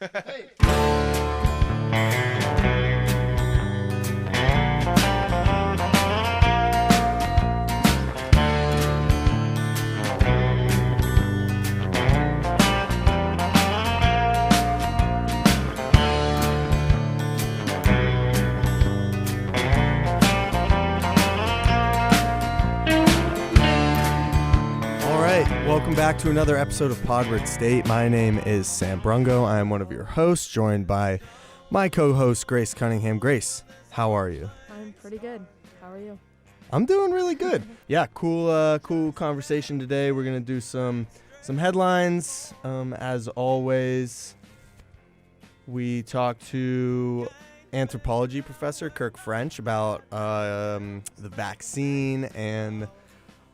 Welcome back to another episode of Podward State. My name is Sam Brungo. I am one of your hosts, joined by my co-host, Grace Cunningham. Grace, how are you? I'm pretty good. How are you? I'm doing really good. Yeah, cool conversation today. We're gonna do some headlines. As always, we talked to Anthropology Professor Kirk French about the vaccine and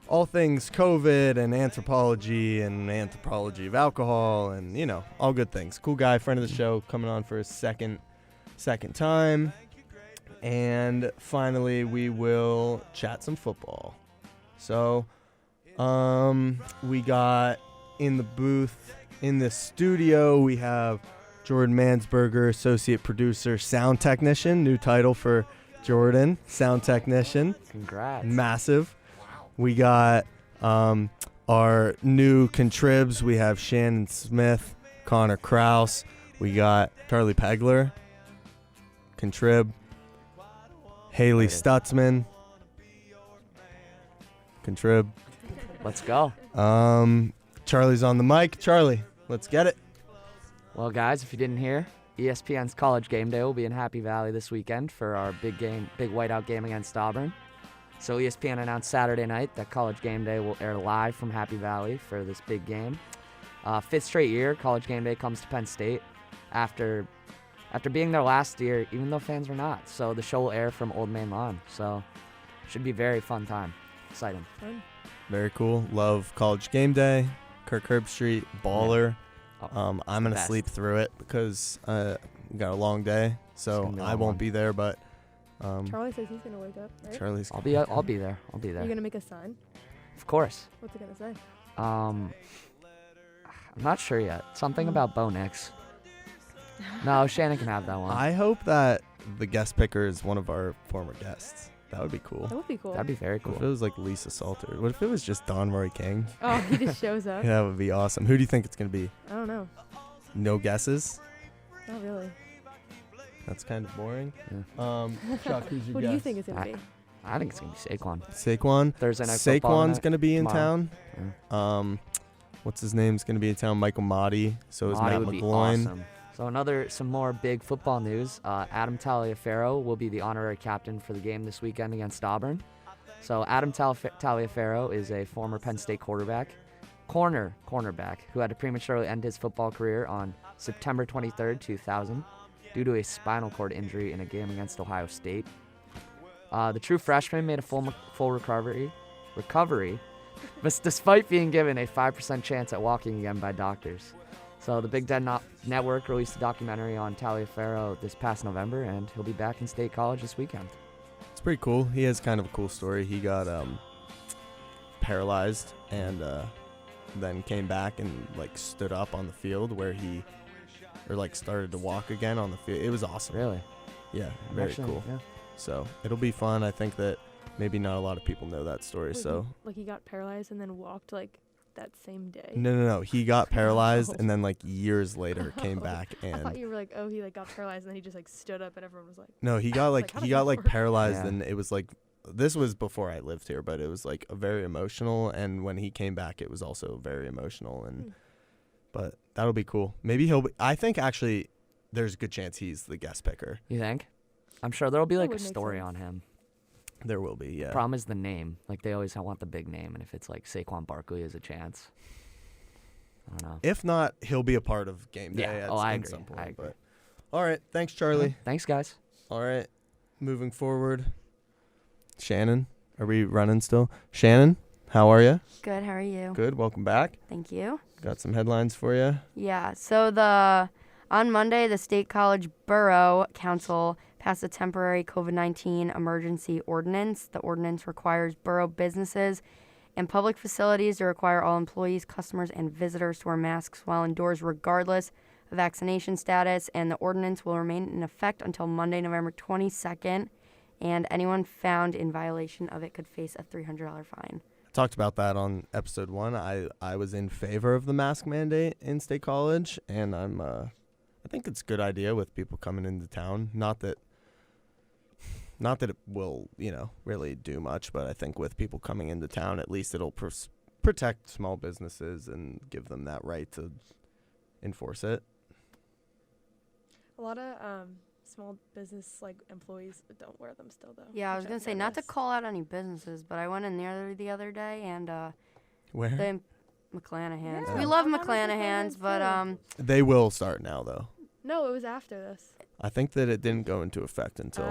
all things COVID and anthropology of alcohol and, you know, all good things. Cool guy, friend of the show, coming on for his second time. And finally, we will chat some football. So, we got in the booth, in the studio, we have Jordan Mansberger, associate producer, sound technician. New title for Jordan, sound technician. Congrats. Massive. We got our new contribs. We have Shannon Smith, Connor Krause. We got Charlie Pegler, contrib. Hailey Stutzman, contrib. Let's go. Charlie's on the mic. Charlie, let's get it. Well, guys, if you didn't hear, ESPN's College Game Day will be in Happy Valley this weekend for our big whiteout game against Auburn. So ESPN announced Saturday night that College Game Day will air live from Happy Valley for this big game. Fifth straight year, College Game Day comes to Penn State after being there last year, even though fans were not. So the show will air from Old Main Lawn. So should be a very fun time. Exciting. Very cool. Love College Game Day. Kirk Herbstreit, baller. Yeah. I'm going to sleep through it because we got a long day. So I won't be there, but... Charlie says he's gonna wake up, right? Charlie's. I'll be there. I'll be there. Are you gonna make a sign? Of course. What's it gonna say? I'm not sure yet. Something about Bo Nix. No, Shannon can have that one. I hope that the guest picker is one of our former guests. That would be cool. That would be cool. That'd be very cool. What if it was like Lisa Salter? What if it was just Don Roy King? Oh, he just shows up. Yeah, that would be awesome. Who do you think it's gonna be? I don't know. No guesses? Not really. That's kind of boring. Yeah. Chuck, who's your What guess? do you think it's gonna be? I think it's gonna be Saquon. Saquon. Thursday night football Saquon's gonna be in tomorrow. town. What's his name's gonna be in town? Michael Motti. So is Motti Matt would be McGloin. awesome. So some more big football news. Adam Taliaferro will be the honorary captain for the game this weekend against Auburn. So Adam Taliaferro is a former Penn State cornerback who had to prematurely end his football career on September 23rd, 2000. Due to a spinal cord injury in a game against Ohio State. The true freshman made a full recovery, but despite being given a 5% chance at walking again by doctors. So the Big Ten Network released a documentary on Taliaferro this past November, and he'll be back in State College this weekend. It's pretty cool. He has kind of a cool story. He got paralyzed and then came back and stood up on the field where he started to walk again on the field. It was awesome. Really? Yeah, very cool. Yeah. So it'll be fun. I think that maybe not a lot of people know that story. Wait, he got paralyzed and then walked that same day? No. He got paralyzed and then years later came back and. I thought you were he got paralyzed and then he just stood up and everyone was like. No, he got paralyzed yeah. and it was this was before I lived here, but it was a very emotional, and when he came back it was also very emotional and. But that'll be cool. Maybe I think actually there's a good chance he's the guest picker. You think? I'm sure there'll be a would story make sense. on him. There will be, yeah. Problem is the name. They always want the big name, and if it's Saquon Barkley is a chance. I don't know. If not, he'll be a part of game day at I agree. some point. I agree. But. All right. Thanks, Charlie. Yeah, thanks, guys. All right. Moving forward. Shannon, are we running still? Shannon, how are you? Good, how are you? Good. Welcome back. Thank you. Got some headlines for you. Yeah, so on Monday, the State College Borough Council passed a temporary COVID-19 emergency ordinance. The ordinance requires borough businesses and public facilities to require all employees, customers, and visitors to wear masks while indoors regardless vaccination status, and the ordinance will remain in effect until Monday, November 22nd, and anyone found in violation of it could face a $300 fine. Talked about that on episode 1. I was in favor of the mask mandate in State College, and I think it's a good idea with people coming into town. Not that it will, really do much, but I think with people coming into town, at least it'll protect small businesses and give them that right to enforce it. A lot of small business employees don't wear them still though. Yeah, I was going to say, not to call out any businesses, but I went in there the other day, and Where? the McClanahan's. Yeah, We love I wanted McClanahan's, McClanahan's but They will start now, though. No, it was after this. I think that it didn't go into effect until,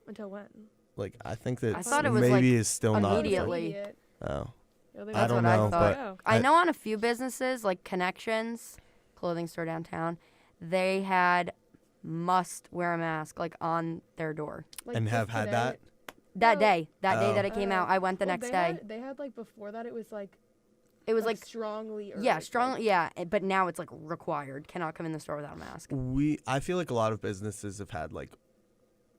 Until when? I think that I thought it was, maybe is still not. immediately. Oh. That's don't what I know, thought. but I know on a few businesses, like Connections, clothing store downtown, they had must wear a mask on their door. And have had that? That No. day Oh. that it came out, I went the next day. They had before that it was It was strongly urged. yeah, strongly, yeah, but now it's required. Cannot come in the store without a mask. I feel like a lot of businesses have had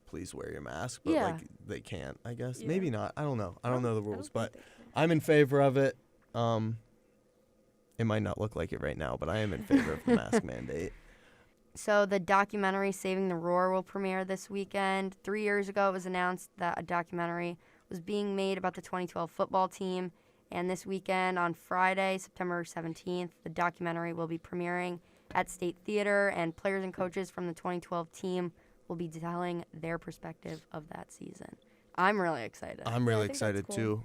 please wear your mask, but Yeah. they can't, I guess. Yeah. Maybe not. I don't know. I don't know the rules, but think they can. I'm in favor of it. It might not look like it right now, but I am in favor of the mask mandate. So the documentary Saving the Roar will premiere this weekend. 3 years ago, it was announced that a documentary was being made about the 2012 football team. And this weekend, on Friday, September 17th, the documentary will be premiering at State Theater, and players and coaches from the 2012 team will be telling their perspective of that season. I'm really excited. I'm really I think that's excited cool. too.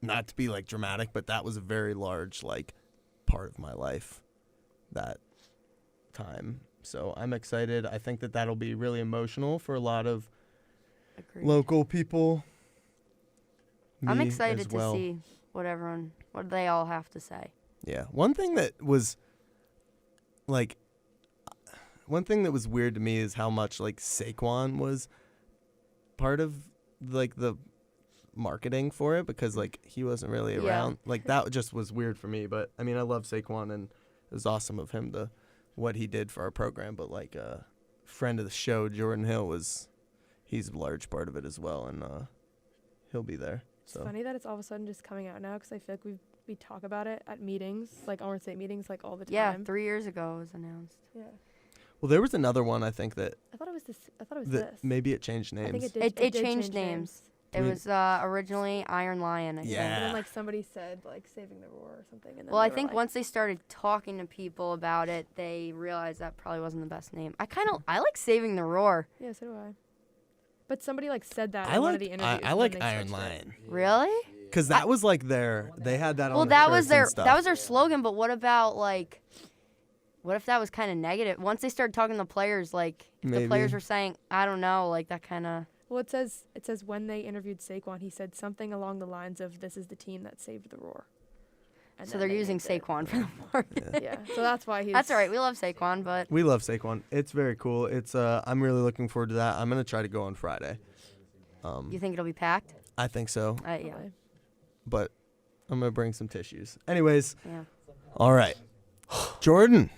Not to be dramatic, but that was a very large part of my life that time. So I'm excited. I think that that'll be really emotional for a lot of Agreed. local people. I'm Me excited as to well. see what they all have to say. Yeah. One thing that was weird to me is how much Saquon was part of the marketing for it, because he wasn't really Yeah. around. That just was weird for me, but I mean, I love Saquon and it was awesome of him to what he did for our program, but friend of the show Jordan Hill he's a large part of it as well, and he'll be there. It's So funny that it's all of a sudden just coming out now, because I feel like we talk about it at meetings, Onward State meetings, all the time. Yeah, 3 years ago it was announced. Yeah. well, there was another one I think that I thought it was this. maybe it changed names. I think It did changed names. It We- was originally Iron Lion, I think. Yeah. And then somebody said Saving the Roar or something. And then Well, they I were think once they started talking to people about it, they realized that probably wasn't the best name. I like Saving the Roar. Yeah, so do I. But somebody said that I in one of like the interviews. I when like they Iron switched it. Lion Really? because that was they had that on Well, the that was shirts and their stuff. slogan. But what about what if that was kind of negative? Once they started talking to players, if the players Maybe. were saying, I don't know, that kind of. Well, it says when they interviewed Saquon, he said something along the lines of, "This is the team that saved the Roar." And So then they're they using named it. Saquon for the market. Yeah, so that's why he's. That's all right. We love Saquon, but We love Saquon. It's very cool. It's I'm really looking forward to that. I'm gonna try to go on Friday. you think it'll be packed? I think so, Yeah. Probably. but I'm gonna bring some tissues. Anyways, Yeah. all right, Jordan,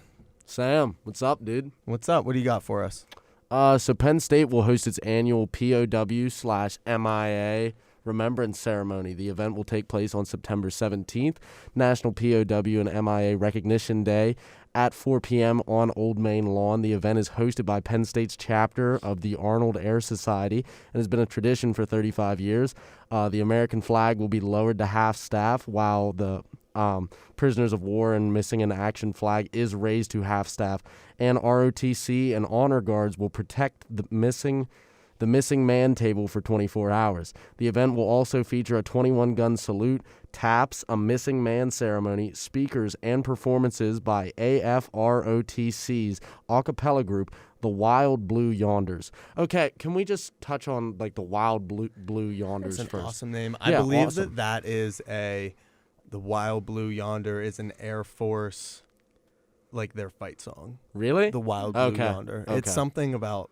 Sam, what's up, dude? what's up? What do you got for us? So Penn State will host its annual POW/MIA Remembrance Ceremony. The event will take place on September 17th, National POW and MIA Recognition Day, at 4 p.m. on Old Main Lawn. The event is hosted by Penn State's chapter of the Arnold Air Society and has been a tradition for 35 years. The American flag will be lowered to half-staff, while the prisoners of war and missing in action flag is raised to half-staff. And ROTC and honor guards will protect the missing man table for 24 hours. The event will also feature a 21-gun salute, taps, a missing man ceremony, speakers, and performances by AFROTC's a cappella group, the Wild Blue Yonders. Okay, can we just touch on the Wild Blue Yonders It's an first? awesome name. I Yeah, believe awesome. that is the Wild Blue Yonder is an Air Force, their fight song. Really? The Wild Blue Okay, Yonder. It's okay. something about.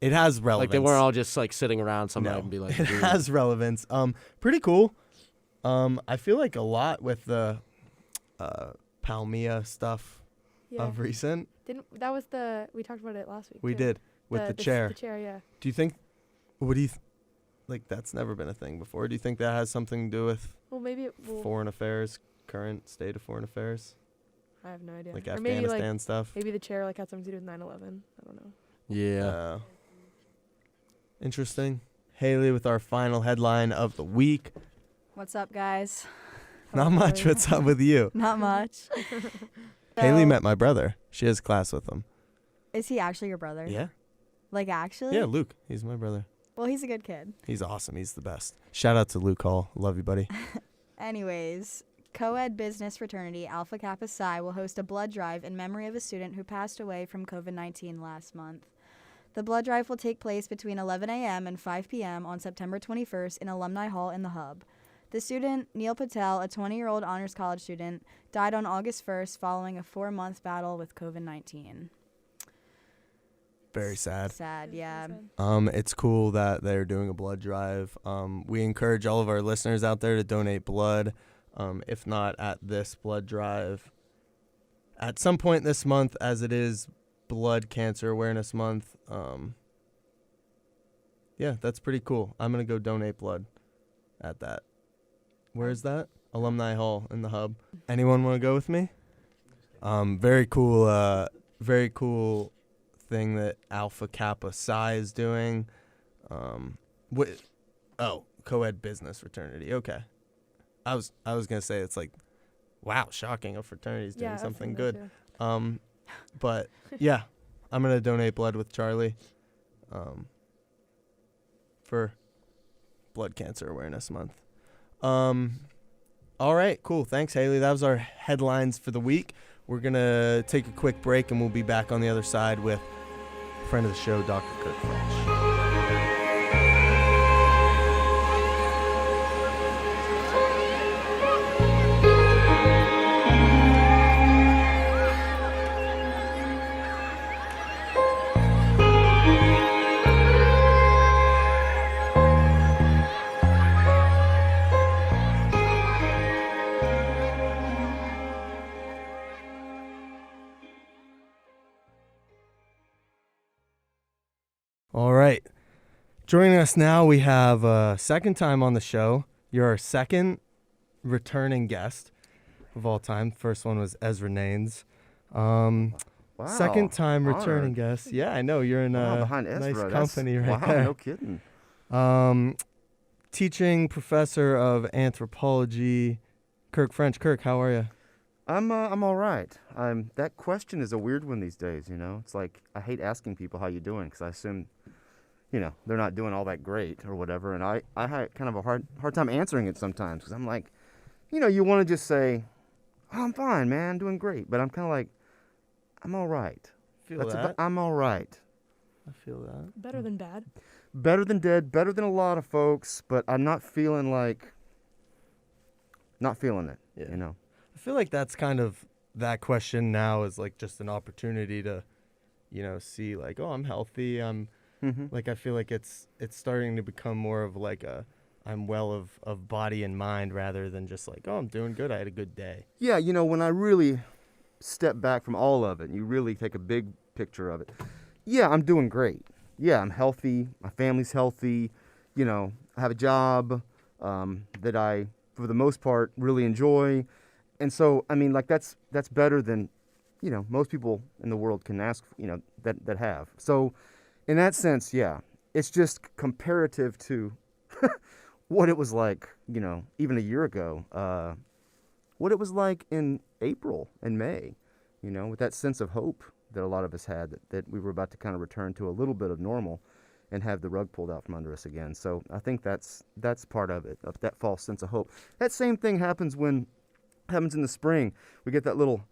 It has relevance. They weren't all just sitting around some night No, and be it "Dude." has relevance. Pretty cool. I feel like a lot with the Palmia stuff Yeah. of recent. That was we talked about it last week. We too. did with the chair. The chair, yeah. Do you think? What do you like? That's never been a thing before. Do you think that has something to do with Well, maybe it will. foreign affairs, current state of foreign affairs, I have no idea. like Or Afghanistan maybe stuff? maybe the chair had something to do with 9/11. I don't know. Yeah. Interesting. Hailey with our final headline of the week. What's up, guys? Not much. What's up with you? Not much. Hailey So, met my brother. She has class with him. Is he actually your brother? Yeah. Like, actually? Yeah, Luke. He's my brother. Well, he's a good kid. He's awesome. He's the best. Shout out to Luke Hall. Love you, buddy. Anyways, co-ed business fraternity Alpha Kappa Psi will host a blood drive in memory of a student who passed away from COVID-19 last month. The blood drive will take place between 11 a.m. and 5 p.m. on September 21st in Alumni Hall in the Hub. The student, Neil Patel, a 20-year-old honors college student, died on August 1st following a 4-month battle with COVID-19. Very sad. Sad, yeah. It's cool that they're doing a blood drive. We encourage all of our listeners out there to donate blood. If not at this blood drive, at some point this month, as it is Blood Cancer Awareness Month. Yeah, that's pretty cool. I'm gonna go donate blood at that. Where is that? Alumni Hall in the Hub. Anyone want to go with me? Very cool. Very cool thing that Alpha Kappa Psi is doing. Co-ed business fraternity. Okay. I was gonna say it's like, wow, shocking. A fraternity is doing Yeah, I was something thinking good. that too. But yeah, I'm gonna donate blood with Charlie, for Blood Cancer Awareness Month. All right, cool. Thanks, Hailey. That was our headlines for the week. We're gonna take a quick break, and we'll be back on the other side with friend of the show, Dr. Kirk French. All right. Joining us now, we have a second time on the show. You're our second returning guest of all time. First one was Ezra Naines. Wow. Second time returning Honored. guest. Yeah, I know. You're in Behind nice Ezra. company right wow, there. no kidding. Teaching professor of anthropology, Kirk French. Kirk, how are you? I'm all right. That question is a weird one these days, you know? It's like, I hate asking people how you doing, because I assume, you know, they're not doing all that great or whatever, and I had kind of a hard time answering it sometimes, because I'm like, you know, you want to just say, oh, I'm fine, man, doing great, but I'm kind of like, I'm all right. I'm all right. I feel that. Better than bad. Better than dead, better than a lot of folks, but I'm not feeling it, Yeah. you know? I feel like that's kind of, that question now is like just an opportunity to, you know, see like, oh, I'm healthy. Like, I feel like it's starting to become more of like I'm well of body and mind, rather than just like, oh, I'm doing good. I had a good day. Yeah, you know, when I really step back from all of it, and you really take a big picture of it, yeah, I'm doing great. Yeah, I'm healthy. My family's healthy. You know, I have a job that I, for the most part, really enjoy. And so, I mean, like, that's better than, you know, most people in the world can ask, you know, that have. So, in that sense, yeah, it's just comparative to what it was like, you know, even a year ago, what it was like in April and May, you know, with that sense of hope that a lot of us had, that we were about to kind of return to a little bit of normal and have the rug pulled out from under us again. So I think that's part of it, of that false sense of hope. That same thing happens in the spring. We get that little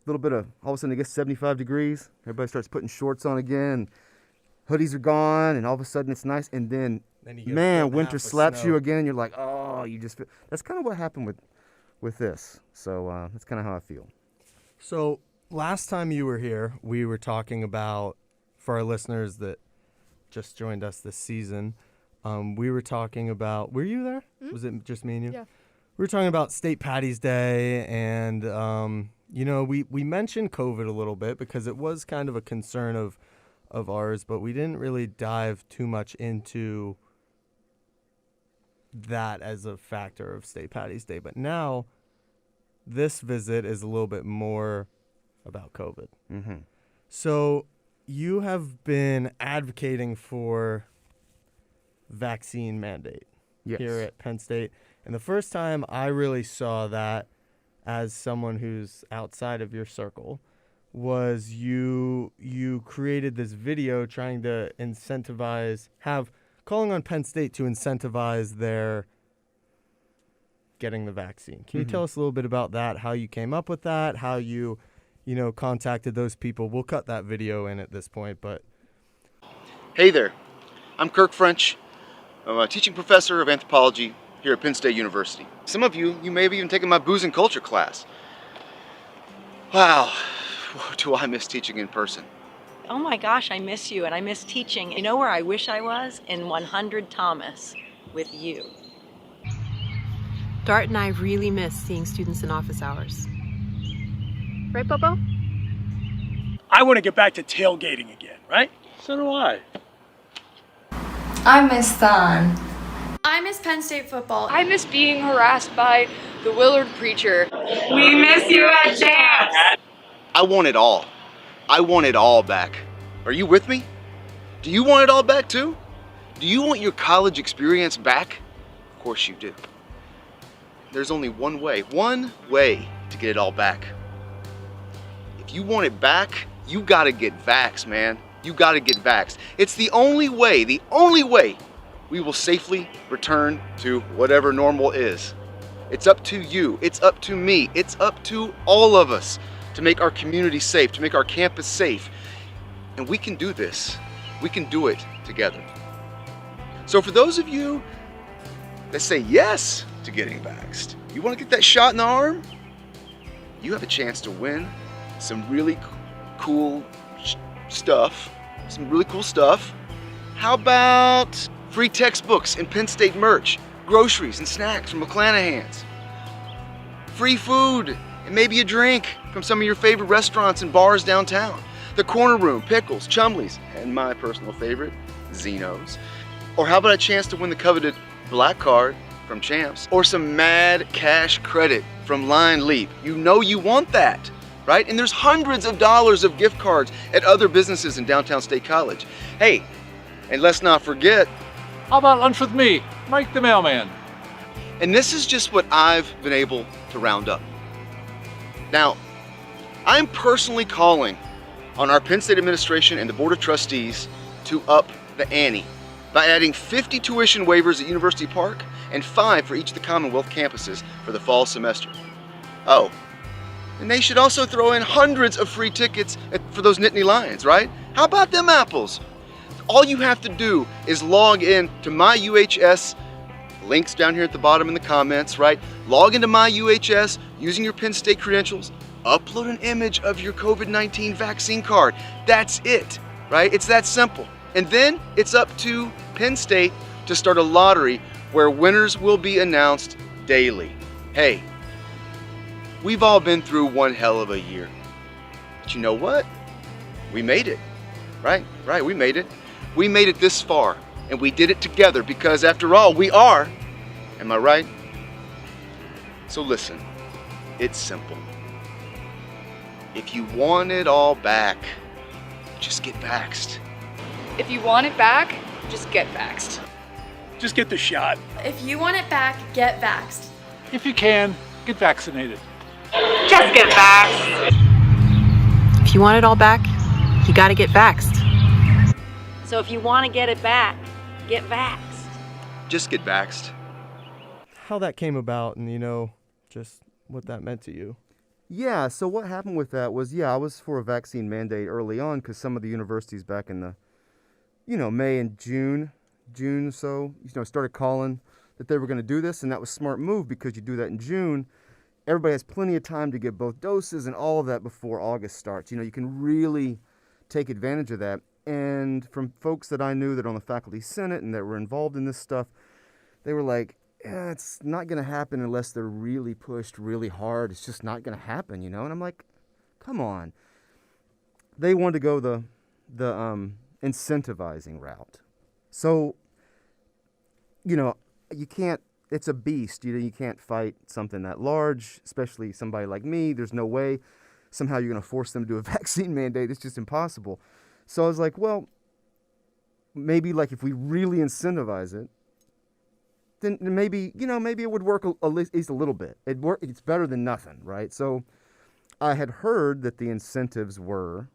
bit of, all of a sudden it gets 75 degrees. Everybody starts putting shorts on again. Hoodies are gone, and all of a sudden it's nice. And then you get man, half winter of slaps snow. you again. And you're like, oh, you just feel. That's kind of what happened with this. So that's kind of how I feel. So last time you were here, we were talking about, for our listeners that just joined us this season, we were talking about, were you there? Mhm. Was it just me and you? Yeah. we were talking about State Patty's Day, and we mentioned COVID a little bit because it was kind of a concern of ours, but we didn't really dive too much into that as a factor of State Patty's Day. But now this visit is a little bit more about COVID. Mm-hmm. So you have been advocating for vaccine mandate here at Penn State. And the first time I really saw that as someone who's outside of your circle was you created this video trying to calling on Penn State to incentivize their getting the vaccine. Can you tell us a little bit about that, how you came up with that, how you contacted those people? We'll cut that video in at this point, but... Hey there, I'm Kirk French. I'm a teaching professor of anthropology here at Penn State University. Some of you may have even taken my booze and culture class. Wow, do I miss teaching in person. Oh my gosh, I miss you and I miss teaching. You know where I wish I was? In 100 Thomas with you. Dart and I really miss seeing students in office hours. Right, Bobo? I want to get back to tailgating again, right? So do I. I miss Thon. I miss Penn State football. I miss being harassed by the Willard preacher. We miss you at Champs. I want it all. I want it all back. Are you with me? Do you want it all back too? Do you want your college experience back? Of course you do. There's only one way to get it all back. If you want it back, you gotta get vaxxed, man. You gotta get vaxxed. It's the only way we will safely return to whatever normal is. It's up to you, it's up to me, it's up to all of us to make our community safe, to make our campus safe. And we can do this. We can do it together. So for those of you that say yes to getting vaxxed, you wanna get that shot in the arm? You have a chance to win some really cool stuff. How about free textbooks and Penn State merch, groceries and snacks from McClanahan's, free food and maybe a drink from some of your favorite restaurants and bars downtown, the Corner Room, Pickles, Chumley's, and my personal favorite, Zeno's. Or how about a chance to win the coveted Black Card from Champs, or some mad cash credit from Line Leap? You know you want that, right? And there's hundreds of dollars of gift cards at other businesses in downtown State College. Hey, and let's not forget, how about lunch with me, Mike the mailman? And this is just what I've been able to round up. Now, I'm personally calling on our Penn State administration and the Board of Trustees to up the ante by adding 50 tuition waivers at University Park and 5 for each of the Commonwealth campuses for the fall semester. Oh, and they should also throw in hundreds of free tickets for those Nittany Lions, right? How about them apples? All you have to do is log in to My UHS, links down here at the bottom in the comments, right? Log into My UHS using your Penn State credentials, upload an image of your COVID-19 vaccine card. That's it, right? It's that simple. And then it's up to Penn State to start a lottery where winners will be announced daily. Hey, we've all been through one hell of a year. But you know what? We made it, right? Right, we made it. We made it this far, and we did it together because after all, we are. Am I right? So listen, it's simple. If you want it all back, just get vaxxed. If you want it back, just get vaxxed. Just get the shot. If you want it back, get vaxxed. If you can, get vaccinated. Just get vaxxed. If you want it all back, you gotta get vaxxed. So if you want to get it back, get vaxxed. Just get vaxxed. How that came about and, just what that meant to you. Yeah, so what happened with that was, I was for a vaccine mandate early on because some of the universities back in the, May and June so, started calling that they were going to do this, and that was a smart move because you do that in June. Everybody has plenty of time to get both doses and all of that before August starts. You can really take advantage of that. And from folks that I knew that are on the faculty senate and that were involved in this stuff, they were like, yeah, it's not going to happen unless they're really pushed really hard. It's just not going to happen, you know? And I'm like, come on. They wanted to go the incentivizing route. So, you know, you can't, it's a beast. You can't fight something that large, especially somebody like me. There's no way somehow you're going to force them to do a vaccine mandate. It's just impossible. So I was like, well, maybe like if we really incentivize it, then maybe, you know, maybe it would work at least a little bit. It's better than nothing, right? So I had heard that the incentives were,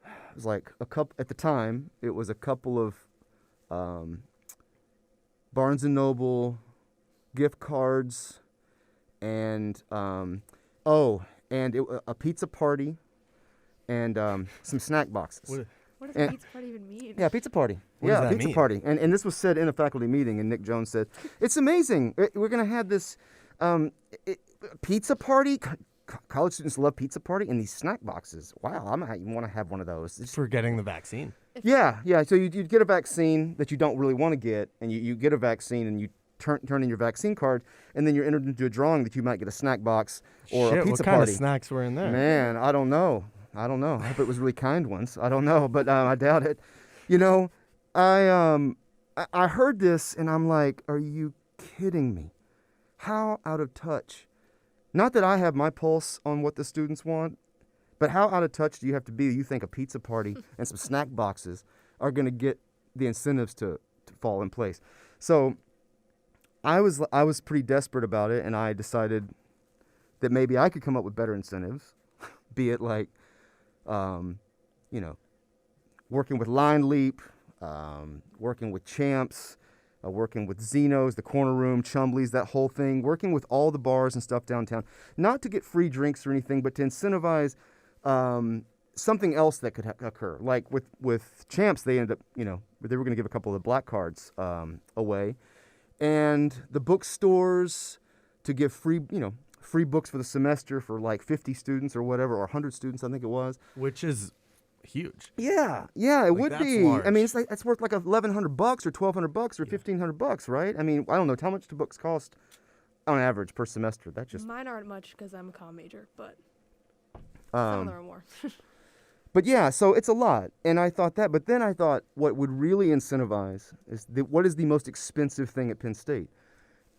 it was like a couple, at the time, it was a couple of Barnes & Noble gift cards and, a pizza party and some snack boxes. What does pizza party even mean? Yeah, pizza party. What does that pizza mean? party. And this was said in a faculty meeting, and Nick Jones said, it's amazing. We're going to have this pizza party. College students love pizza party and these snack boxes. Wow, I might want to have one of those. For getting the vaccine. Yeah. So you'd get a vaccine that you don't really want to get, and you get a vaccine and you turn in your vaccine card, and then you're entered into a drawing that you might get a snack box or a pizza what kind party. of snacks were in there? Man, I don't know. I hope it was really kind ones. I don't know, but I doubt it. You know, I heard this and I'm like, are you kidding me? How out of touch? Not that I have my pulse on what the students want, but how out of touch do you have to be? You think a pizza party and some snack boxes are going to get the incentives to fall in place. So I was pretty desperate about it, and I decided that maybe I could come up with better incentives, be it like, you know, working with Line Leap, working with Champs, working with Zeno's, the Corner Room, Chumbley's, that whole thing, working with all the bars and stuff downtown, not to get free drinks or anything, but to incentivize something else that could occur. Like with Champs, they ended up, you know, they were going to give a couple of the black cards away, and the bookstores to give free books for the semester for like 50 students or whatever, or 100 students, I think it was. Which is huge. Yeah, it would be. Large. I mean, it's like that's worth like $1,100 or $1,200 or $1,500, right? I mean, I don't know how much do books cost on average per semester. That's just mine aren't much because I'm a comm major, but um, some are more. But yeah, so it's a lot, and I thought that. But then I thought, what would really incentivize is what is the most expensive thing at Penn State?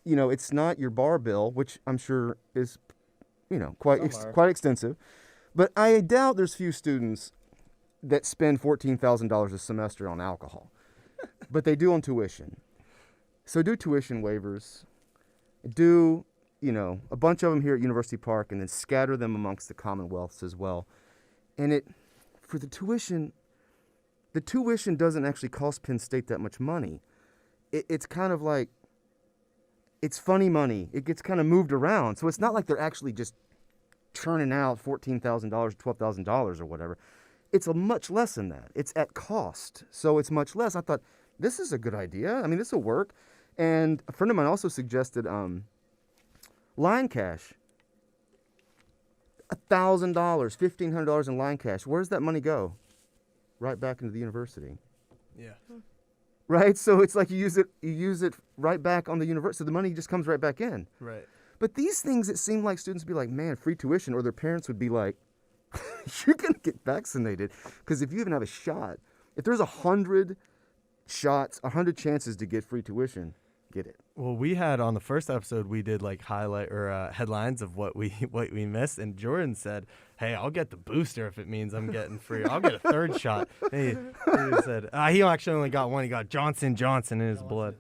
You know, it's not your bar bill, which I'm sure is, you know, quite extensive. But I doubt there's few students that spend $14,000 a semester on alcohol. But they do on tuition. So do tuition waivers. Do, you know, a bunch of them here at University Park, and then scatter them amongst the Commonwealths as well. And for the tuition doesn't actually cost Penn State that much money. It's kind of like, it's funny money. It gets kind of moved around. So it's not like they're actually just churning out $14,000, $12,000 or whatever. It's a much less than that. It's at cost. So it's much less. I thought, this is a good idea. I mean, this will work. And a friend of mine also suggested line cash. $1,000, $1,500 in line cash. Where does that money go? Right back into the university. Yeah. Right? So it's like you use it right back on the university. So the money just comes right back in. Right. But these things, it seemed like students would be like, man, free tuition, or their parents would be like, you're going to get vaccinated. Because if you even have a shot, if there's 100 shots, 100 chances to get free tuition, get it. Well, we had on the first episode, we did like highlight or headlines of what we missed, and Jordan said, "Hey, I'll get the booster if it means I'm getting free. I'll get a third shot." He said he actually only got one. He got Johnson in his blood.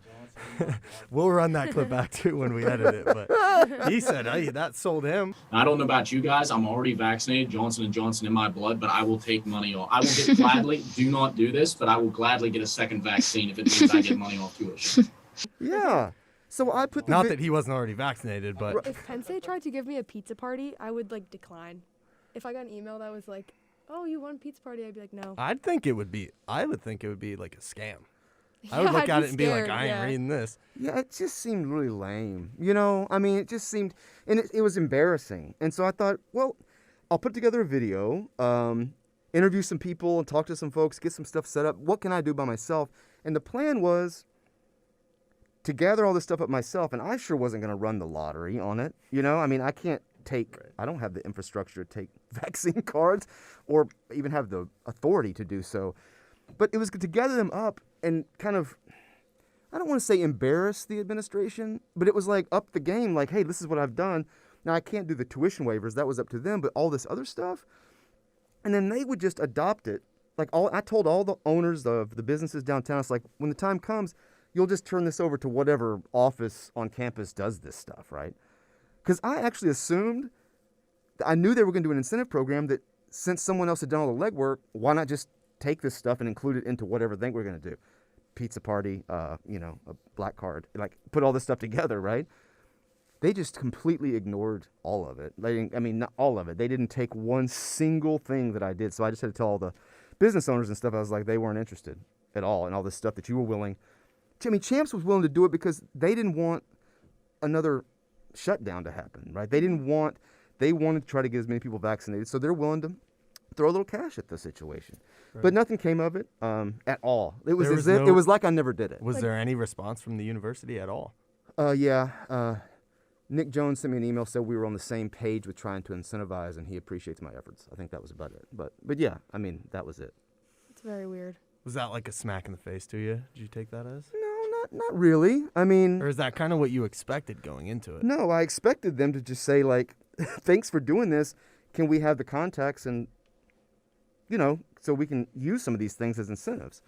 We'll run that clip back too when we edit it. But he said, "Hey, that sold him." I don't know about you guys. I'm already vaccinated, Johnson & Johnson in my blood, but I will take money off. I will get gladly. Do not do this, but I will gladly get a second vaccine if it means I get money off tuition. Yeah. So I put not that he wasn't already vaccinated, but if Penn State tried to give me a pizza party, I would like decline. If I got an email that was like, "Oh, you want a pizza party," I'd be like, "No." I would think it would be like a scam. I would look at it and be like, I ain't reading this. Yeah, it just seemed really lame. You know, I mean, it just seemed, and it was embarrassing. And so I thought, well, I'll put together a video, interview some people and talk to some folks, get some stuff set up. What can I do by myself? And the plan was to gather all this stuff up myself, and I sure wasn't going to run the lottery on it. You know, I mean, I can't take, I don't have the infrastructure to take vaccine cards or even have the authority to do so. But it was to gather them up and kind of, I don't want to say embarrass the administration, but it was like up the game, like, hey, this is what I've done. Now, I can't do the tuition waivers. That was up to them, but all this other stuff. And then they would just adopt it. Like, I told all the owners of the businesses downtown, it's like, when the time comes, you'll just turn this over to whatever office on campus does this stuff, right? Because I actually assumed, I knew they were going to do an incentive program that since someone else had done all the legwork, why not just take this stuff and include it into whatever thing we're going to do? Pizza party, a black card, like put all this stuff together, right? They just completely ignored all of it. Not all of it. They didn't take one single thing that I did. So I just had to tell all the business owners and stuff, I was like, they weren't interested at all in all this stuff that you were willing. I mean, Champs was willing to do it because they didn't want another shutdown to happen, right? They wanted to try to get as many people vaccinated, so they're willing to throw a little cash at the situation. Right. But nothing came of it at all. It was like I never did it. Was there any response from the university at all? Nick Jones sent me an email, said we were on the same page with trying to incentivize, and he appreciates my efforts. I think that was about it. But yeah, I mean, that was it. It's very weird. Was that like a smack in the face to you? Did you take that as? No, not really. I mean... Or is that kind of what you expected going into it? No, I expected them to just say, like, thanks for doing this. Can we have the contacts and, so we can use some of these things as incentives.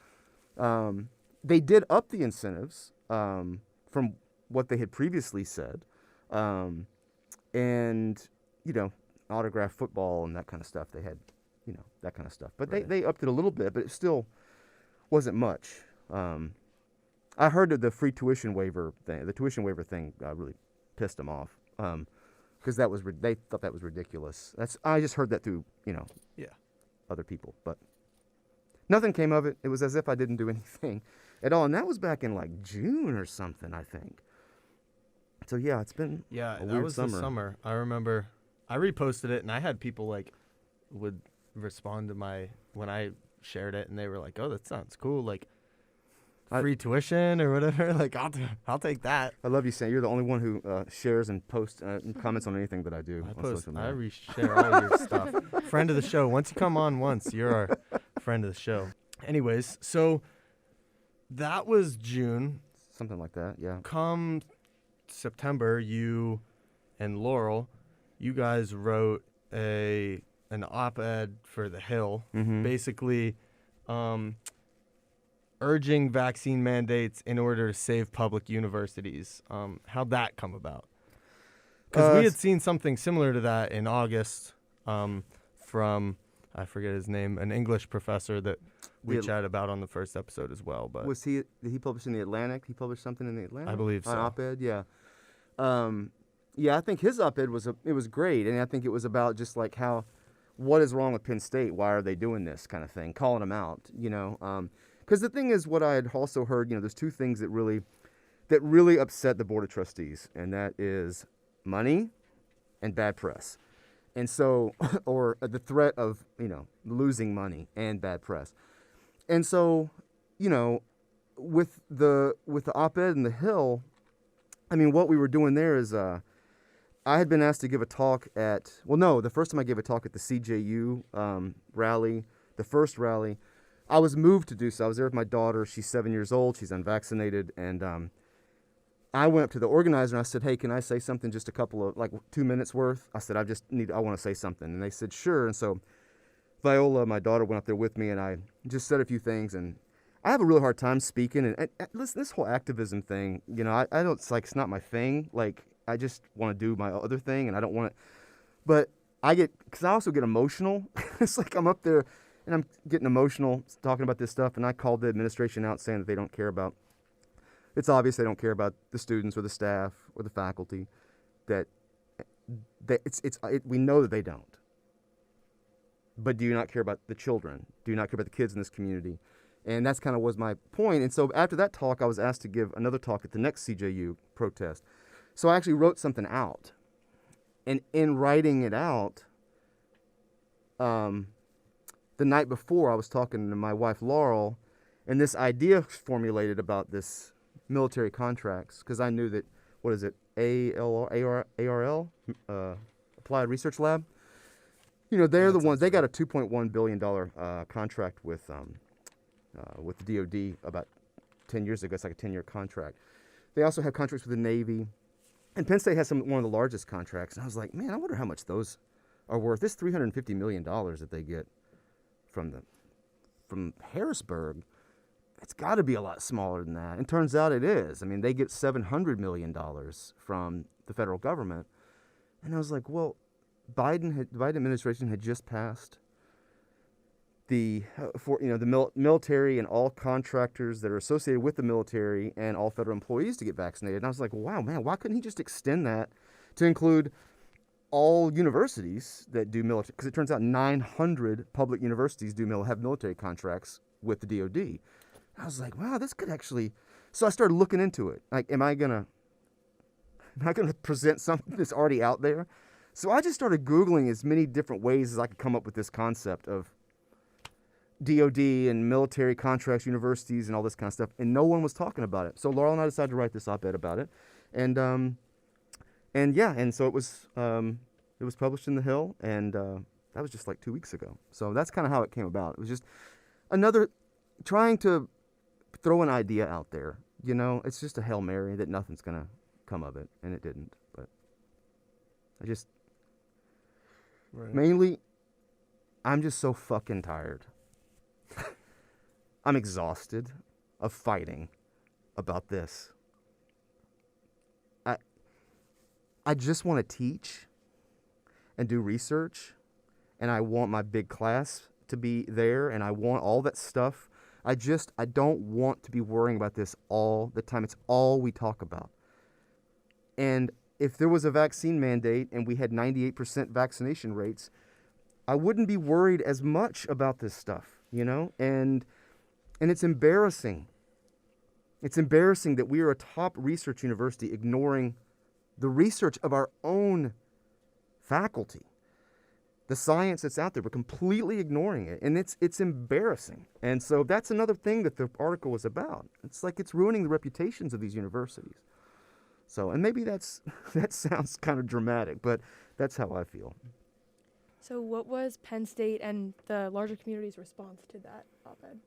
They did up the incentives from what they had previously said. And, autograph football and that kind of stuff. They had, that kind of stuff. But right. they upped it a little bit, but it still wasn't much. I heard of the free tuition waiver thing. The tuition waiver thing really pissed them off because they thought that was ridiculous. I just heard that through, other people. But nothing came of it. It was as if I didn't do anything at all. And that was back in like June or something, I think. So yeah, it's been a weird that was summer. The summer. I remember I reposted it, and I had people would respond to when I shared it, and they were like, "Oh, that sounds cool, like free tuition or whatever." Like I'll take that. I love you, Sam. You're the only one who shares and posts and comments on anything that I do. I reshare all your stuff. Friend of the show. Once you come on once, you're our friend of the show. Anyways, so that was June. Something like that, yeah. Come September, you and Laurel, you guys wrote an op-ed for The Hill, basically urging vaccine mandates in order to save public universities. How'd that come about? Because we had seen something similar to that in August from, I forget his name, an English professor that we chatted about on the first episode as well. But did he publish in the Atlantic? He published something in the Atlantic? I believe so. An op-ed, yeah. I think his op-ed was great, and I think it was about just like what is wrong with Penn State? Why are they doing this kind of thing? Calling them out, because the thing is, what I had also heard, there's two things that really upset the Board of Trustees, and that is money and bad press. And so, or the threat of, losing money and bad press. And so, with the op-ed in The Hill, I mean, what we were doing there is, I had been asked to give a talk the first time I gave a talk at the CJU rally, the first rally, I was moved to do so. I was there with my daughter. She's 7 years old. She's unvaccinated. And I went up to the organizer and I said, hey, can I say something, just a couple of, 2 minutes worth? I said, I want to say something. And they said, sure. And so Viola, my daughter, went up there with me, and I just said a few things. And I have a really hard time speaking. And listen, this whole activism thing, I don't, it's not my thing. I just want to do my other thing, and I don't want to. But because I also get emotional. It's like I'm up there, and I'm getting emotional talking about this stuff, and I called the administration out saying that they don't care about. It's obvious they don't care about the students or the staff or the faculty. We know that they don't. But do you not care about the children? Do you not care about the kids in this community? And that's kind of was my point. And so after that talk, I was asked to give another talk at the next CJU protest. So I actually wrote something out. And in writing it out, the night before, I was talking to my wife, Laurel, and this idea formulated about this military contracts because I knew that, what is it, ARL, Applied Research Lab? You know, they're the ones, they got a $2.1 billion contract with the DOD about 10 years ago. It's like a 10-year contract. They also have contracts with the Navy. And Penn State has one of the largest contracts. And I was like, man, I wonder how much those are worth. This $350 million that they get from Harrisburg, it's got to be a lot smaller than that. And turns out it is. I mean, they get $700 million from the federal government. And I was like, well, the Biden administration had just passed the military and all contractors that are associated with the military and all federal employees to get vaccinated. And I was like, wow, man, why couldn't he just extend that to include all universities that do military? Because it turns out 900 public universities have military contracts with the DOD. I was like, wow, this could actually. So I started looking into it. Like, am I gonna present something that's already out there? So I just started Googling as many different ways as I could come up with this concept of DOD and military contracts, universities, and all this kind of stuff, and no one was talking about it. So Laurel and I decided to write this op-ed about it, and so it was published in The Hill, and that was just like 2 weeks ago. So that's kind of how it came about. It was just another trying to throw an idea out there. You know, it's just a Hail Mary that nothing's gonna come of it, and it didn't. But I just mainly, I'm just so fucking tired. I'm exhausted of fighting about this. I just want to teach and do research, and I want my big class to be there, and I want all that stuff. I don't want to be worrying about this all the time. It's all we talk about. And if there was a vaccine mandate and we had 98% vaccination rates, I wouldn't be worried as much about this stuff, you know? And it's embarrassing. It's embarrassing that we are a top research university ignoring the research of our own faculty. The science that's out there, we're completely ignoring it. And it's embarrassing. And so that's another thing that the article was about. It's like it's ruining the reputations of these universities. So, and maybe that sounds kind of dramatic, but that's how I feel. So what was Penn State and the larger community's response to that op-ed?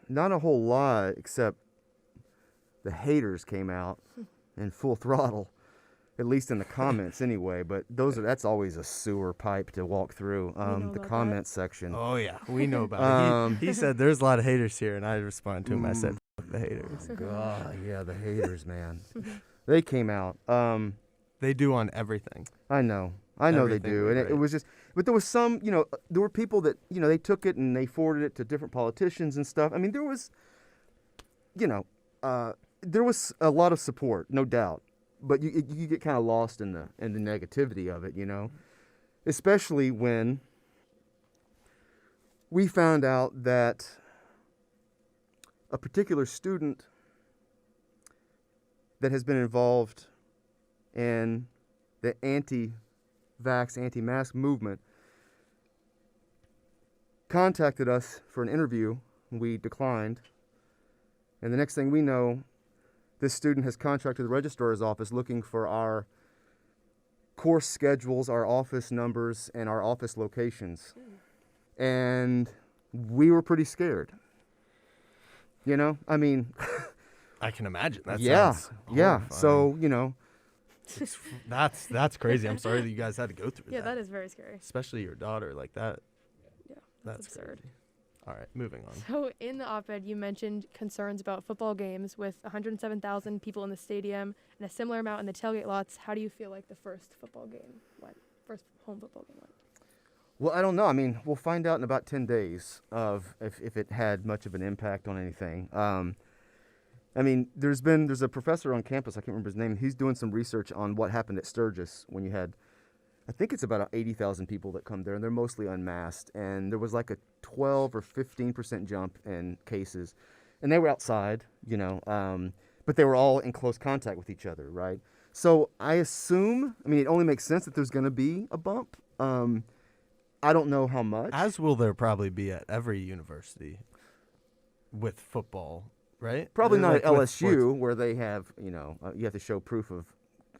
Not a whole lot, except the haters came out in full throttle, at least in the comments anyway. But that's always a sewer pipe to walk through, the comment section. Oh, yeah, we know about it. He said there's a lot of haters here, and I responded to him. I said, fuck the haters. Oh, God, yeah, the haters, man. They came out. They do on everything. I know they do. And it was just, but there was some, there were people that, they took it and they forwarded it to different politicians and stuff. I mean, there was, there was a lot of support, no doubt. But you get kind of lost in the negativity of it, especially when we found out that a particular student that has been involved in the anti-vax, anti-mask movement contacted us for an interview. We declined. And the next thing we know, this student has contacted the registrar's office looking for our course schedules, our office numbers, and our office locations. And we were pretty scared. I mean... I can imagine. That sounds horrifying. So, that's crazy. I'm sorry that you guys had to go through that. Yeah, that is very scary. Especially your daughter like that. Yeah, that's absurd. Crazy. All right, moving on. So in the op-ed, you mentioned concerns about football games with 107,000 people in the stadium and a similar amount in the tailgate lots. How do you feel like the first football game went? First home football game went? Well, I don't know. I mean, we'll find out in about 10 days of if it had much of an impact on anything. I mean, there's a professor on campus, I can't remember his name, he's doing some research on what happened at Sturgis when you had, I think it's about 80,000 people that come there, and they're mostly unmasked, and there was like a 12 or 15% jump in cases, and they were outside, but they were all in close contact with each other, right? So I assume, it only makes sense that there's going to be a bump. I don't know how much. As will there probably be at every university with football, right? Probably not Like at with LSU sports. where they have, you have to show proof of.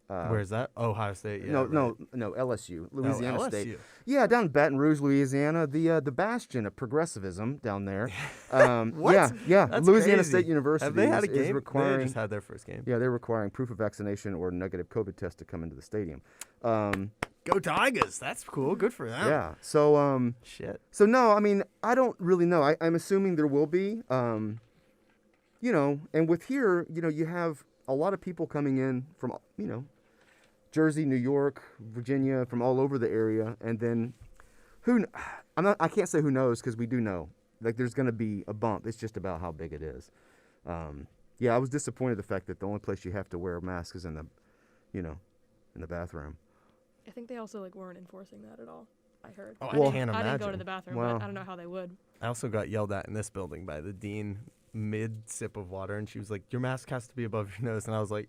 Where's that? Ohio State. Yeah, no, right. no, LSU, Louisiana LSU. State. Yeah, down in Baton Rouge, Louisiana, the bastion of progressivism down there. What? Yeah. That's Louisiana crazy. State University Have they had a is game? requiring. They just had their first game. Yeah, they're requiring proof of vaccination or negative COVID test to come into the stadium. Go Tigers! That's cool. Good for them. Yeah. So Shit. So no, I mean I don't really know. I'm assuming there will be. And with here, you have a lot of people coming in from Jersey, New York, Virginia, from all over the area, and then I can't say who knows because we do know. Like there's going to be a bump. It's just about how big it is. I was disappointed the fact that the only place you have to wear a mask is in the, in the bathroom. I think they also weren't enforcing that at all. I heard. Oh, I I didn't- can't I didn't go to imagine. the bathroom, Well- but I don't know how they would. I also got yelled at in this building by the dean mid sip of water, and she was like, "Your mask has to be above your nose," and I was like,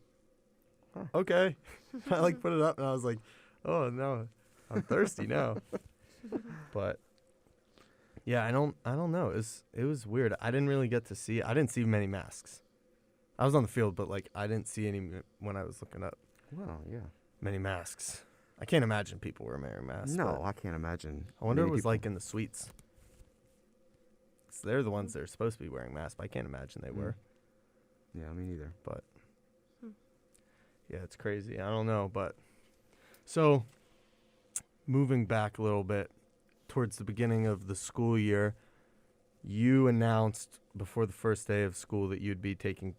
"Okay." I put it up, and I was like, "Oh no, I'm thirsty now." But yeah, I don't know. It was weird. I didn't really get to see. I didn't see many masks. I was on the field, but I didn't see any when I was looking up. Well, yeah. Many masks. I can't imagine people were wearing masks. No, but I can't imagine. I wonder what many it was people- like in the suites. 'Cause they're the ones that are supposed to be wearing masks, but I can't imagine they were. Yeah, me neither. But yeah, it's crazy. I don't know, but so moving back a little bit towards the beginning of the school year, you announced before the first day of school that you'd be taking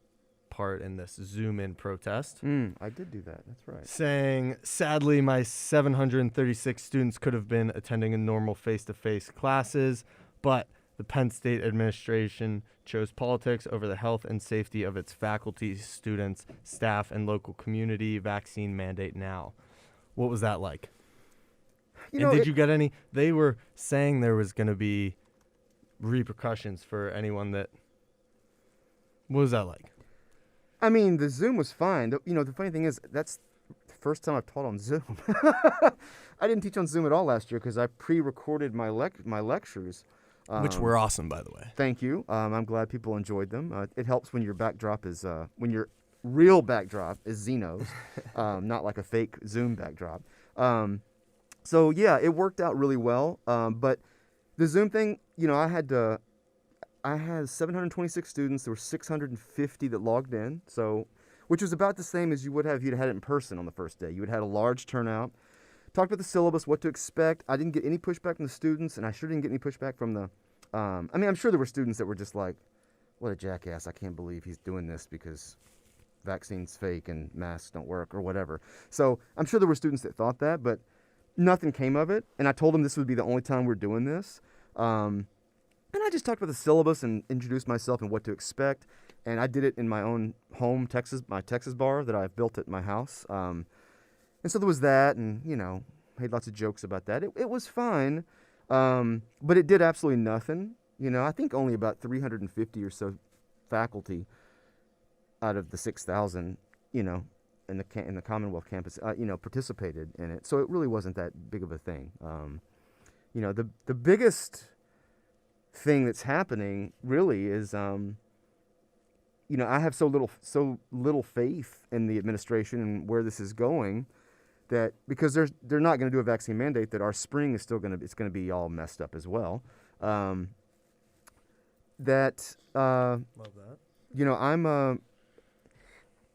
part in this Zoom-in protest. I did do that. That's right. Saying, sadly, my 736 students could have been attending a normal face-to-face classes, but the Penn State administration chose politics over the health and safety of its faculty, students, staff, and local community. Vaccine mandate now. What was that like? Did you get any? They were saying there was going to be repercussions for anyone that. What was that like? I mean, the Zoom was fine. The funny thing is, that's the first time I've taught on Zoom. I didn't teach on Zoom at all last year because I pre-recorded my lectures. Which were awesome, by the way. Thank you. I'm glad people enjoyed them. It helps when your backdrop is, when your real backdrop is Zeno's, not like a fake Zoom backdrop. So yeah, it worked out really well. But the Zoom thing, I had 726 students. There were 650 that logged in. So, which was about the same as you would have if you'd had it in person on the first day. You would have had a large turnout. Talked about the syllabus, what to expect. I didn't get any pushback from the students, and I sure didn't get any pushback from the. I'm sure there were students that were just like, "What a jackass! I can't believe he's doing this because vaccines fake and masks don't work or whatever." So I'm sure there were students that thought that, but nothing came of it. And I told them this would be the only time we're doing this. And I just talked about the syllabus and introduced myself and what to expect. And I did it in my own home, my Texas bar that I've built at my house. And so there was that, and, made lots of jokes about that. It was fine, but it did absolutely nothing. I think only about 350 or so faculty out of the 6,000, in the Commonwealth campus, participated in it. So it really wasn't that big of a thing. The biggest thing that's happening really is, I have so little faith in the administration and where this is going, that because they're not going to do a vaccine mandate, that our spring is still going to be all messed up as well. Love that.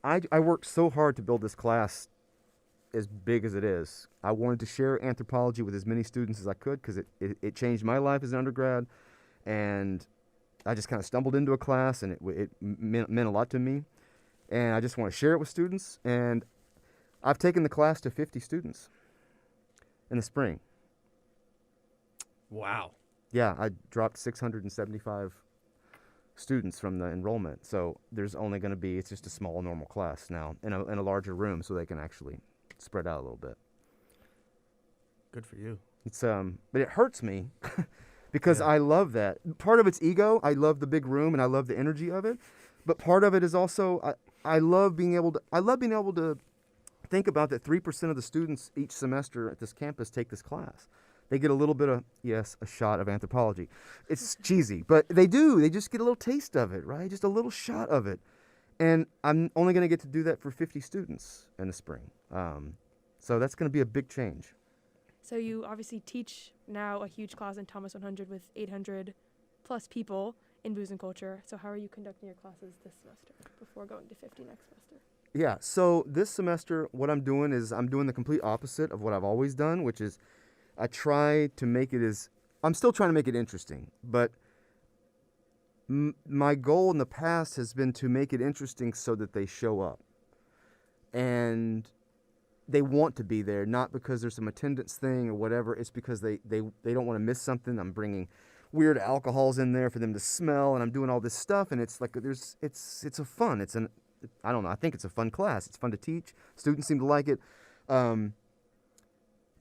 I worked so hard to build this class as big as it is. I wanted to share anthropology with as many students as I could because it changed my life as an undergrad, and I just kind of stumbled into a class, and it meant a lot to me, and I just want to share it with students. And I've taken the class to 50 students in the spring. Wow. Yeah, I dropped 675 students from the enrollment. So there's only going to be, it's just a small normal class now in a larger room so they can actually spread out a little bit. Good for you. It's but it hurts me because I love that. Part of it's ego. I love the big room and I love the energy of it. But part of it is also I love being able to think about that 3% of the students each semester at this campus take this class. They get a little bit of, yes, a shot of anthropology. It's cheesy, but they do. They just get a little taste of it, right? Just a little shot of it. And I'm only going to get to do that for 50 students in the spring. So that's going to be a big change. So you obviously teach now a huge class in Thomas 100 with 800 plus people in booze and culture. So how are you conducting your classes this semester before going to 50 next semester? Yeah, so this semester what I'm doing is I'm doing the complete opposite of what I've always done, which is I try to make it I'm still trying to make it interesting, but my goal in the past has been to make it interesting so that they show up. And they want to be there, not because there's some attendance thing or whatever. It's because they don't want to miss something. I'm bringing weird alcohols in there for them to smell, and I'm doing all this stuff, and it's like it's a fun. I don't know. I think it's a fun class. It's fun to teach. Students seem to like it.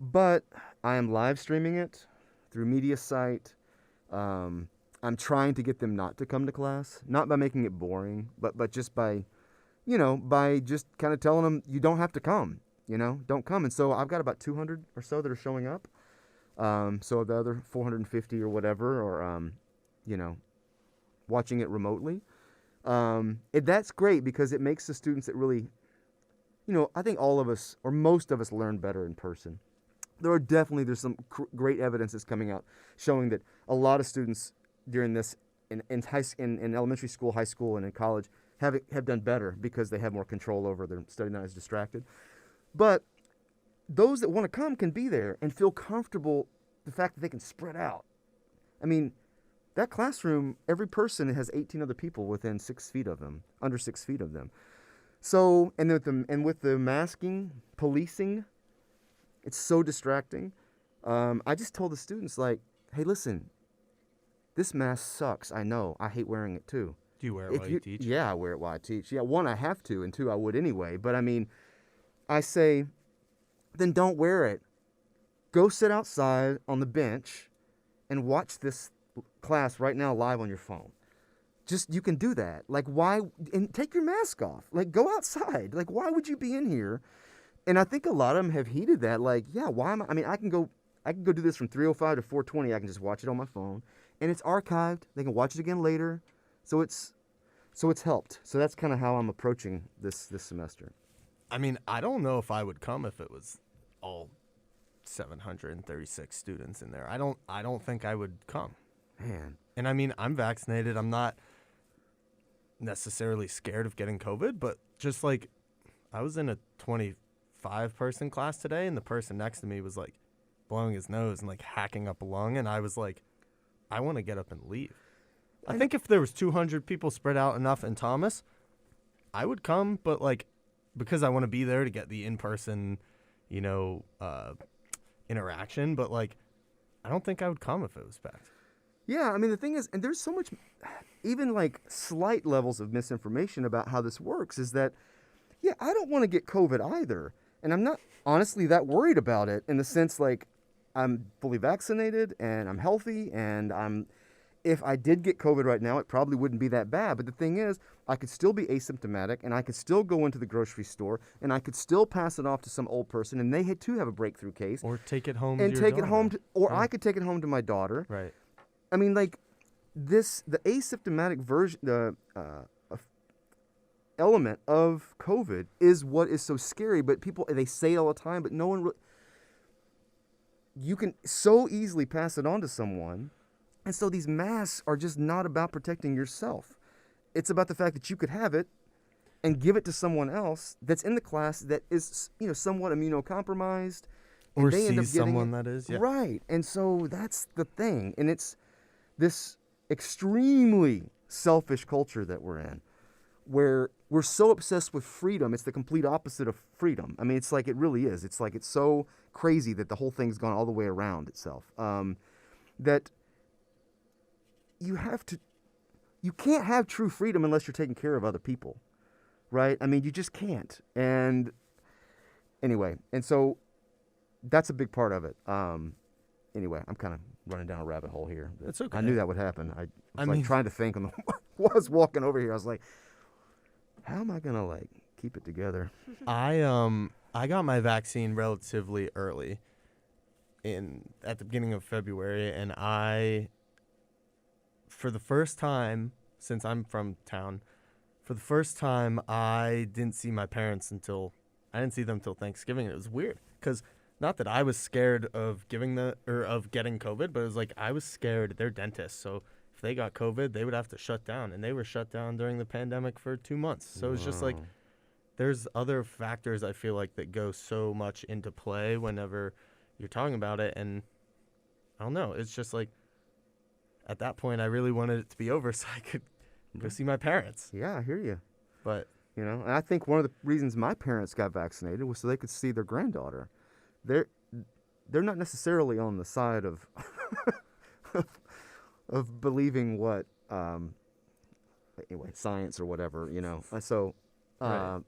But I am live streaming it through media site. I'm trying to get them not to come to class, not by making it boring, but just by just kind of telling them you don't have to come. Don't come. And so I've got about 200 or so that are showing up. So the other 450 or whatever are, watching it remotely. That's great because it makes the students that really, I think all of us or most of us learn better in person. There's some great evidence that's coming out showing that a lot of students during this in elementary school, high school, and in college have done better because they have more control over their study, not as distracted. But those that want to come can be there and feel comfortable the fact that they can spread out. I mean, that classroom, every person has 18 other people within 6 feet of them, under 6 feet of them. So, and with the masking, policing, it's so distracting. I just told the students, like, hey, listen, this mask sucks. I know. I hate wearing it too. Do you wear it while you teach? Yeah, I wear it while I teach. Yeah, one, I have to, and two, I would anyway. But I mean, I say, then don't wear it. Go sit outside on the bench and watch this class right now live on your phone. You can do that. Like, why? And take your mask off. Like, go outside. Like, why would you be in here? And I think a lot of them have heeded that. Like, yeah, why am I? I mean, I can go do this from 3:05 to 4:20. I can just watch it on my phone, and it's archived. They can watch it again later. So it's helped. So that's kind of how I'm approaching this semester. I mean, I don't know if I would come if it was all 736 students in there. I don't think I would come. Man. And I mean, I'm vaccinated. I'm not necessarily scared of getting COVID, but just like I was in a 25-person class today, and the person next to me was like blowing his nose and like hacking up a lung, and I was like, I want to get up and leave. I think if there was 200 people spread out enough in Thomas, I would come, but like because I want to be there to get the in-person, interaction, but like I don't think I would come if it was packed. Yeah, I mean, the thing is, and there's so much, even like slight levels of misinformation about how this works is that, yeah, I don't want to get COVID either. And I'm not honestly that worried about it in the sense like I'm fully vaccinated and I'm healthy and if I did get COVID right now, it probably wouldn't be that bad. But the thing is, I could still be asymptomatic and I could still go into the grocery store and I could still pass it off to some old person and they had to have a breakthrough case. Or take it home and to take your it home daughter. I could take it home to my daughter. Right. I mean, like the asymptomatic version, the element of COVID is what is so scary. But people, they say it all the time, but no one you can so easily pass it on to someone. And so these masks are just not about protecting yourself. It's about the fact that you could have it and give it to someone else that's in the class that is, somewhat immunocompromised. Or they end up sees getting someone it. that is. Yeah. Right. And so that's the thing. And it's this extremely selfish culture that we're in, where we're so obsessed with freedom. It's the complete opposite of freedom. I mean, it's like it really is. It's like it's so crazy that the whole thing's gone all the way around itself. That you can't have true freedom unless you're taking care of other people, right? I mean, you just can't. And anyway, and so that's a big part of it. Anyway, I'm kind of running down a rabbit hole here. That's okay. I knew that would happen. I was trying to think while I was walking over here. I was like, how am I gonna like keep it together? I got my vaccine relatively early, at the beginning of February, and I, for the first time since I'm from town, for the first time I didn't see my parents until Thanksgiving. It was weird because not that I was scared of getting COVID, but it was like I was scared. They're dentists, so if they got COVID, they would have to shut down, and they were shut down during the pandemic for 2 months. So it's just like there's other factors I feel like that go so much into play whenever you're talking about it, and I don't know. It's just like at that point I really wanted it to be over so I could go see my parents. Yeah, I hear you. But and I think one of the reasons my parents got vaccinated was so they could see their granddaughter. They're not necessarily on the side of of believing what science or whatever, So Right.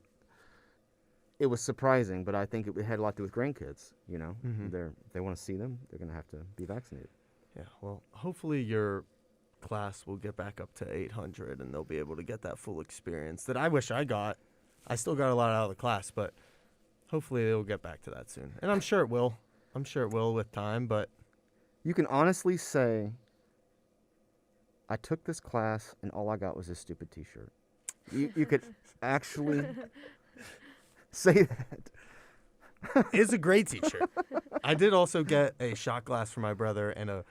It was surprising, but I think it had a lot to do with grandkids. Mhm. They want to see them. They're going to have to be vaccinated. Yeah, well, hopefully your class will get back up to 800 and they'll be able to get that full experience that I wish I got. I still got a lot out of the class, but hopefully they'll get back to that soon. And I'm sure it will. I'm sure it will with time, but You can honestly say, I took this class and all I got was this stupid T-shirt. You could actually say that. it's a great t-shirt. I did also get a shot glass for my brother and a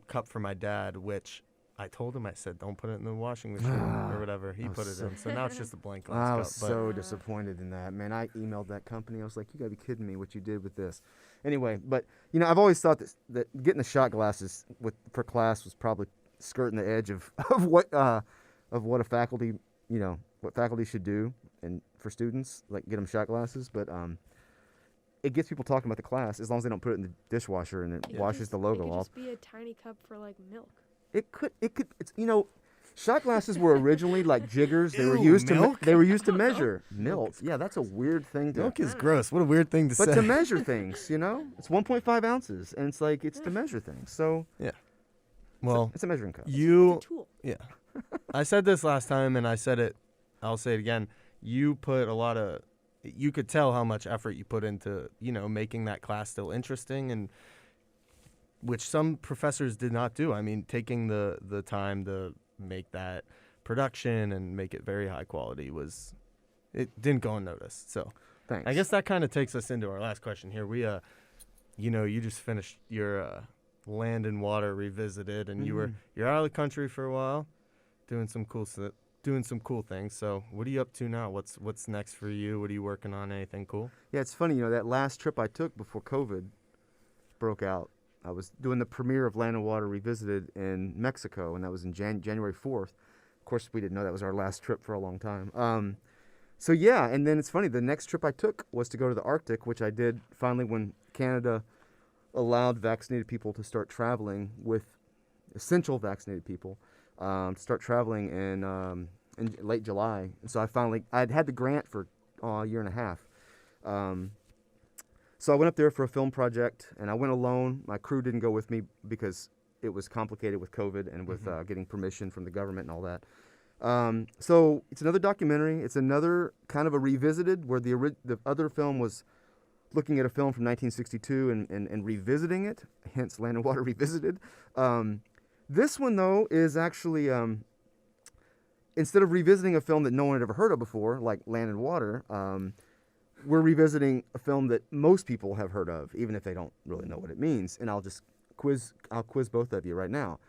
cup for my dad, which I told him, I said, don't put it in the washing machine or whatever. He put it in. So now it's just a blank glass I cup. was so disappointed in that. Man, I emailed that company. I was like, you got to be kidding me what you did with this. Anyway, but, I've always thought that getting the shot glasses for class was probably skirting the edge of what a faculty, what faculty should do and for students, like get them shot glasses. But it gets people talking about the class as long as they don't put it in the dishwasher and it washes the logo It could off. just be a tiny cup for like milk. It could. It's shot glasses were originally like jiggers. They were Ew, used milk? to measure milk. Yeah, that's a weird thing. Milk is gross. What a weird thing to say. But to measure things, it's 1.5 ounces, and it's to measure things. So yeah. Well, it's a measuring cup. It's a tool. Yeah. I said this last time, and I'll say it again. You could tell how much effort you put into, making that class still interesting, and which some professors did not do. I mean, taking the time to make that production and make it very high quality it didn't go unnoticed. So thanks. I guess that kind of takes us into our last question here. We, you just finished your Land and Water Revisited, and you're out of the country for a while, doing some cool things. So what are you up to now? What's next for you? What are you working on? Anything cool? Yeah, it's funny. That last trip I took before COVID broke out, I was doing the premiere of Land and Water Revisited in Mexico, and that was in January 4th. Of course, we didn't know that was our last trip for a long time. So yeah, and then it's funny. The next trip I took was to go to the Arctic, which I did finally when Canada allowed vaccinated people to start traveling with essential vaccinated people to start traveling in late July. And so I'd had the grant for a year and a half. So I went up there for a film project, and I went alone. My crew didn't go with me because it was complicated with COVID and with getting permission from the government and all that. So it's another documentary. It's another kind of a revisited, where the other film was looking at a film from 1962 and revisiting it, hence Land and Water Revisited. This one, though, is actually, instead of revisiting a film that no one had ever heard of before, like Land and Water, we're revisiting a film that most people have heard of, even if they don't really know what it means. And I'll quiz both of you right now.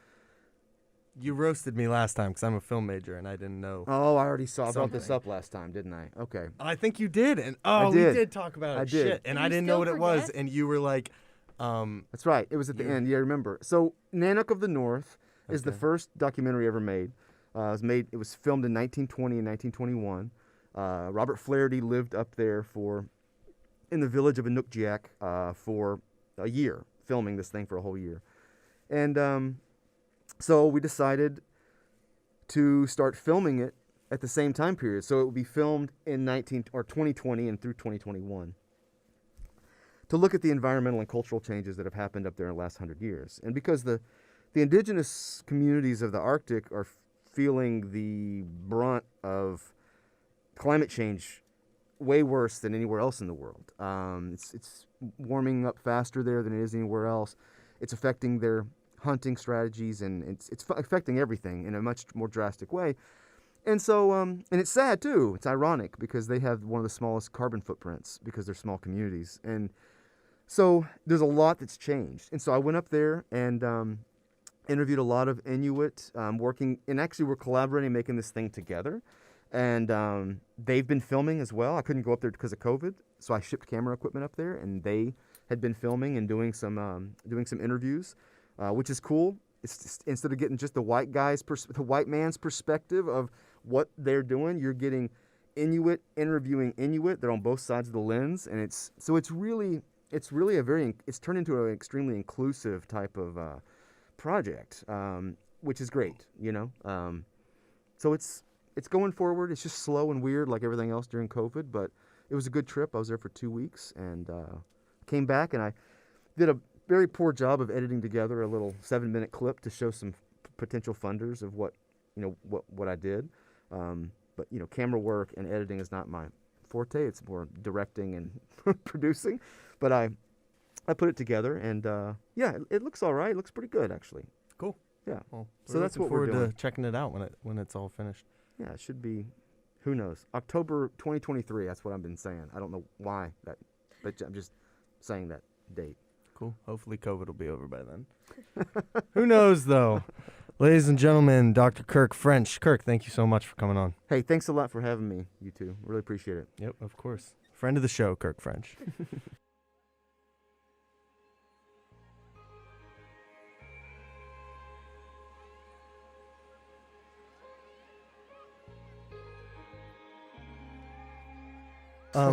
You roasted me last time because I'm a film major and I didn't know. Oh, I already brought this up last time, didn't I? Okay. I think you did, and we did talk about it. I did. Shit, and I didn't know what it was, and you were like, That's right. It was at the end. Yeah, I remember. So Nanook of the North is the first documentary ever made. It was filmed in 1920 and 1921. Robert Flaherty lived up there in the village of Inukjuak for a year, filming this thing for a whole year. And so we decided to start filming it at the same time period. So it would be filmed in 2020 and through 2021 to look at the environmental and cultural changes that have happened up there in the last 100 years. And because the indigenous communities of the Arctic are feeling the brunt of climate change way worse than anywhere else in the world. It's warming up faster there than it is anywhere else. It's affecting their hunting strategies, and it's affecting everything in a much more drastic way. And so, and it's sad too. It's ironic because they have one of the smallest carbon footprints because they're small communities. And so there's a lot that's changed. And so I went up there and interviewed a lot of Inuit working, and actually we're collaborating, making this thing together. And they've been filming as well. I couldn't go up there because of COVID, so I shipped camera equipment up there, and they had been filming and doing some interviews, which is cool. It's just, instead of getting just the white man's perspective of what they're doing, you're getting Inuit interviewing Inuit. They're on both sides of the lens, and it's really it's turned into an extremely inclusive type of project, which is great, So it's going forward. It's just slow and weird like everything else during COVID, but it was a good trip. I was there for 2 weeks and came back, and I did a very poor job of editing together a little 7-minute clip to show some potential funders of what I did. But camera work and editing is not my forte. It's more directing and producing. But I put it together, and it looks all right. It looks pretty good, actually. Cool. Yeah. Well, so that's what we're doing. To checking it out when it's all finished. Yeah, it should be. Who knows? October 2023. That's what I've been saying. I don't know why that, but I'm just saying that date. Cool. Hopefully COVID will be over by then. Who knows, though? Ladies and gentlemen, Dr. Kirk French. Kirk, thank you so much for coming on. Hey, thanks a lot for having me, you two. Really appreciate it. Yep, of course. Friend of the show, Kirk French.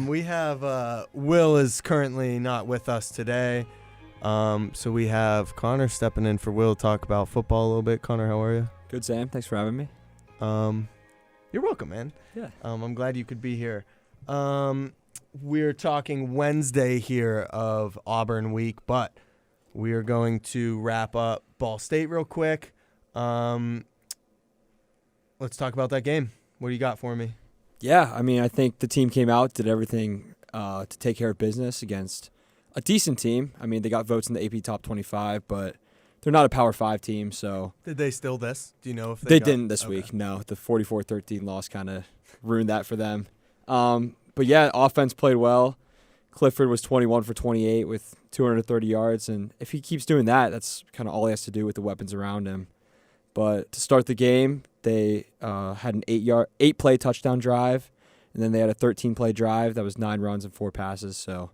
We have Will is currently not with us today. So we have Connor stepping in for Will to talk about football a little bit. Connor, how are you? Good, Sam. Thanks for having me. You're welcome, man. Yeah. I'm glad you could be here. We're talking Wednesday here of Auburn week, but we are going to wrap up Ball State real quick. Let's talk about that game. What do you got for me? Yeah, I mean, I think the team came out, did everything to take care of business against a decent team. I mean, they got votes in the AP Top 25, but they're not a Power 5 team, so. Did they steal this? Do you know if they didn't this week, no. The 44-13 loss kind of ruined that for them. But, yeah, offense played well. Clifford was 21 for 28 with 230 yards, and if he keeps doing that, that's kind of all he has to do with the weapons around him. But to start the game, they had an 8-play touchdown drive, and then they had a 13-play drive that was 9 runs and 4 passes. So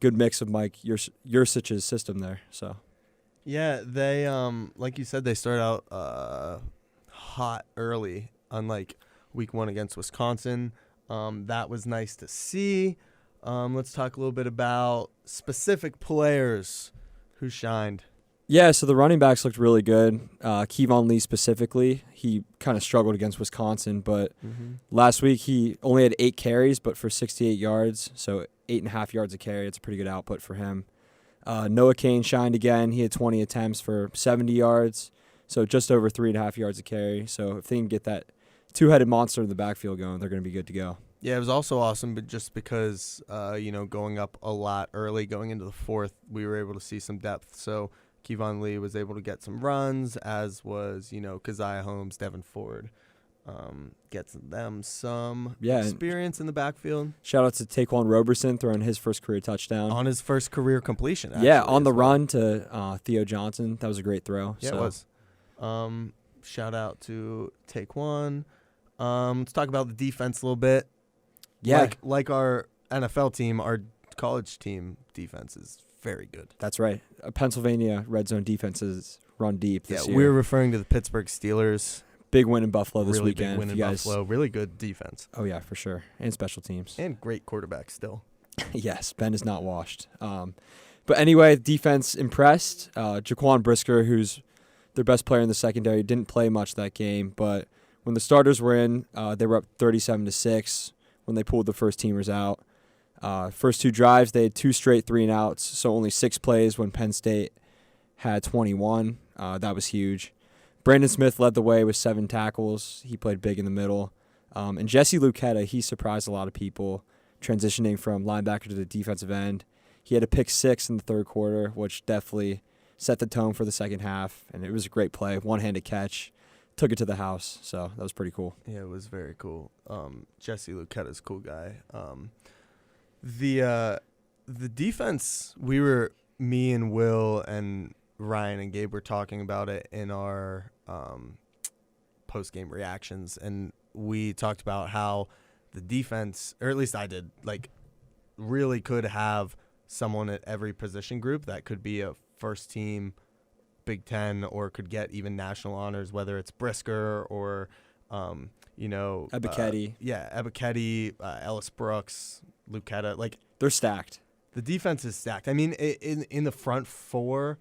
good mix of Mike Yursich's system there. So yeah, they like you said, they started out hot early, unlike week 1 against Wisconsin. That was nice to see. Let's talk a little bit about specific players who shined. Yeah, so the running backs looked really good. Kevon Lee specifically, he kind of struggled against Wisconsin, but last week he only had 8 carries, but for 68 yards, so 8.5 yards a carry. It's a pretty good output for him. Noah Kane shined again. He had 20 attempts for 70 yards, so just over 3.5 yards a carry. So if they can get that two-headed monster in the backfield going, they're going to be good to go. Yeah, it was also awesome, but just because, going up a lot early, going into the 4th, we were able to see some depth. So Kevon Lee was able to get some runs, as was, Keziah Holmes, Devin Ford. Gets them some experience in the backfield. Shout out to Taquan Roberson throwing his first career touchdown. On his first career completion, actually. Yeah, on the run to Theo Johnson. That was a great throw. Yeah, it was. Shout out to Taquan. Let's talk about the defense a little bit. Yeah. Like our NFL team, our college team defense is very good. That's right. Pennsylvania red zone defenses run deep this year. We're referring to the Pittsburgh Steelers. Big win in Buffalo this really weekend. Big win in Buffalo. Really good defense. Oh, yeah, for sure. And special teams. And great quarterback still. Yes, Ben is not washed. But anyway, defense impressed. Jaquan Brisker, who's their best player in the secondary, didn't play much that game. But when the starters were in, they were up 37-6 when they pulled the first teamers out. First 2 drives, they had 2 straight 3-and-outs, so only 6 plays when Penn State had 21. That was huge. Brandon Smith led the way with 7 tackles. He played big in the middle. And Jesse Lucchetta, he surprised a lot of people, transitioning from linebacker to the defensive end. He had a pick 6 in the third quarter, which definitely set the tone for the second half, and it was a great play, one-handed catch, took it to the house, so that was pretty cool. Yeah, it was very cool. Jesse Lucchetta's a cool guy. The defense, me and Will and Ryan and Gabe were talking about it in our post-game reactions, and we talked about how the defense, or at least I did, like, really could have someone at every position group that could be a first-team Big Ten or could get even national honors, whether it's Brisker or, Ebiketie. Ebiketie, Ellis Brooks, Lucchetta. Like, they're stacked. The defense is stacked. I mean, in the front four,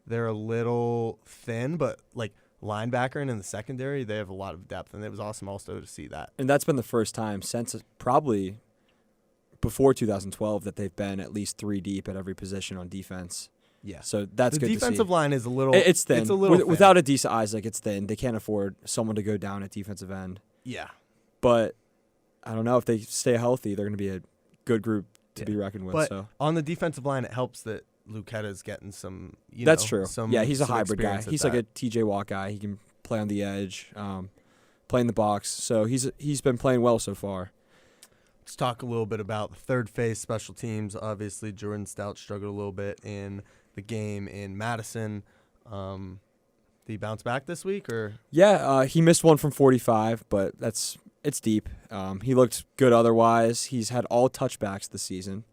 they're a little thin, but, like, linebacker and in the secondary, they have a lot of depth, and it was awesome also to see that. And that's been the first time since probably before 2012 that they've been at least 3 deep at every position on defense. Yeah. So that's good to see. The defensive line is a little... It's thin. It's a little thin. Without Adisa Isaac, it's thin. They can't afford someone to go down at defensive end. Yeah. But I don't know. If they stay healthy, they're going to be a good group to be reckoned with. But so on the defensive line, it helps that Lucchetta's getting some, That's true. Yeah, he's a hybrid guy. experience at He's like that. a TJ Watt guy. He can play on the edge, play in the box. So he's been playing well so far. Let's talk a little bit about the third phase special teams. Obviously, Jordan Stout struggled a little bit in the game in Madison. Did he bounce back this week, or? Yeah, he missed one from 45, but it's deep. He looked good otherwise. He's had all touchbacks this season,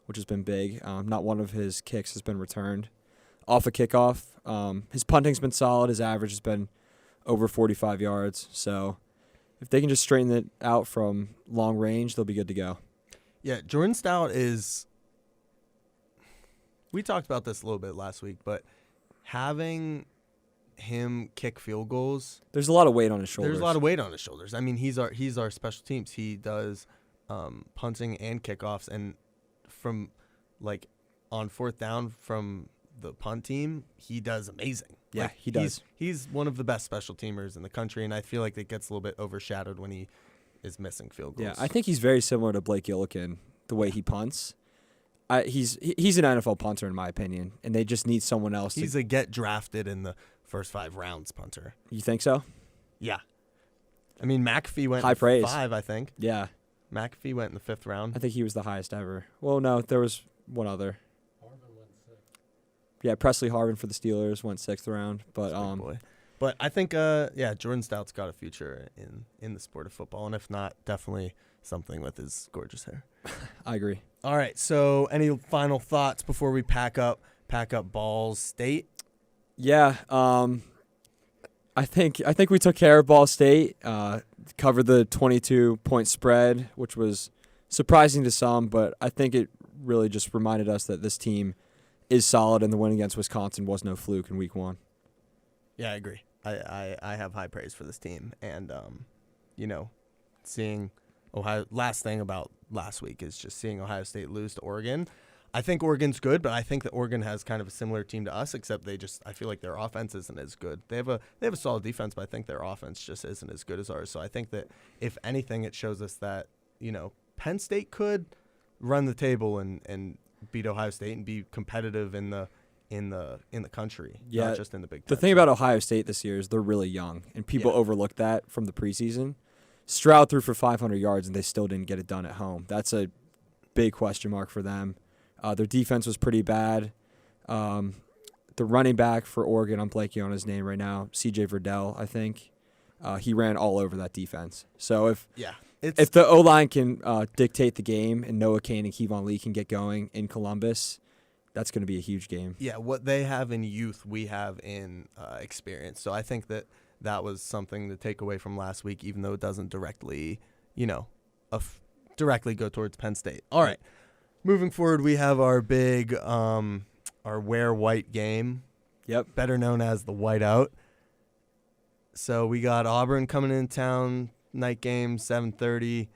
which has been big. Not one of his kicks has been returned off a kickoff. His punting's been solid. His average has been over 45 yards. So if they can just straighten it out from long range, they'll be good to go. Yeah, Jordan Stout is... We talked about this a little bit last week, but having him kick field goals... There's a lot of weight on his shoulders. There's a lot of weight on his shoulders. I mean, he's our special teams. He does punting and kickoffs, and from, like, on fourth down from the punt team, he does amazing. Yeah, like, he does. He's one of the best special teamers in the country, and I feel like it gets a little bit overshadowed when he is missing field goals. Yeah, I think he's very similar to Blake Gillikin, the way he punts. He's an NFL punter, in my opinion, and they just need someone else. He's a get drafted in the first 5 rounds punter. You think so? Yeah. I mean, McAfee went high praise. 5, I think. Yeah. McAfee went in the 5th round. I think he was the highest ever. Well, no, there was one other. Harvin went 6th. Yeah, Presley Harvin for the Steelers went 6th round, but boy. But I think Jordan Stout's got a future in the sport of football, and if not, definitely something with his gorgeous hair. I agree. All right, so any final thoughts before we pack up Ball State? Yeah, I think we took care of Ball State. Covered the 22-point spread, which was surprising to some, but I think it really just reminded us that this team is solid, and the win against Wisconsin was no fluke in Week 1. Yeah, I agree. I have high praise for this team, and seeing Ohio. Last thing about last week is just seeing Ohio State lose to Oregon. I think Oregon's good, but I think that Oregon has kind of a similar team to us, except I feel like their offense isn't as good. They have a solid defense, but I think their offense just isn't as good as ours. So I think that if anything, it shows us that Penn State could run the table and beat Ohio State and be competitive in the country, not just in the Big Ten. The thing about Ohio State this year is they're really young, and people overlook that from the preseason. Stroud threw for 500 yards, and they still didn't get it done at home. That's a big question mark for them. Their defense was pretty bad. The running back for Oregon, I'm blanking on his name right now, C.J. Verdell, I think. He ran all over that defense. So if the O-line can dictate the game and Noah Cain and Kevon Lee can get going in Columbus, that's going to be a huge game. Yeah, what they have in youth, we have in experience. So I think that was something to take away from last week, even though it doesn't directly, directly go towards Penn State. All right. Moving forward, we have our big, our wear white game. Yep. Better known as the whiteout. So we got Auburn coming in town, night game, 7:30.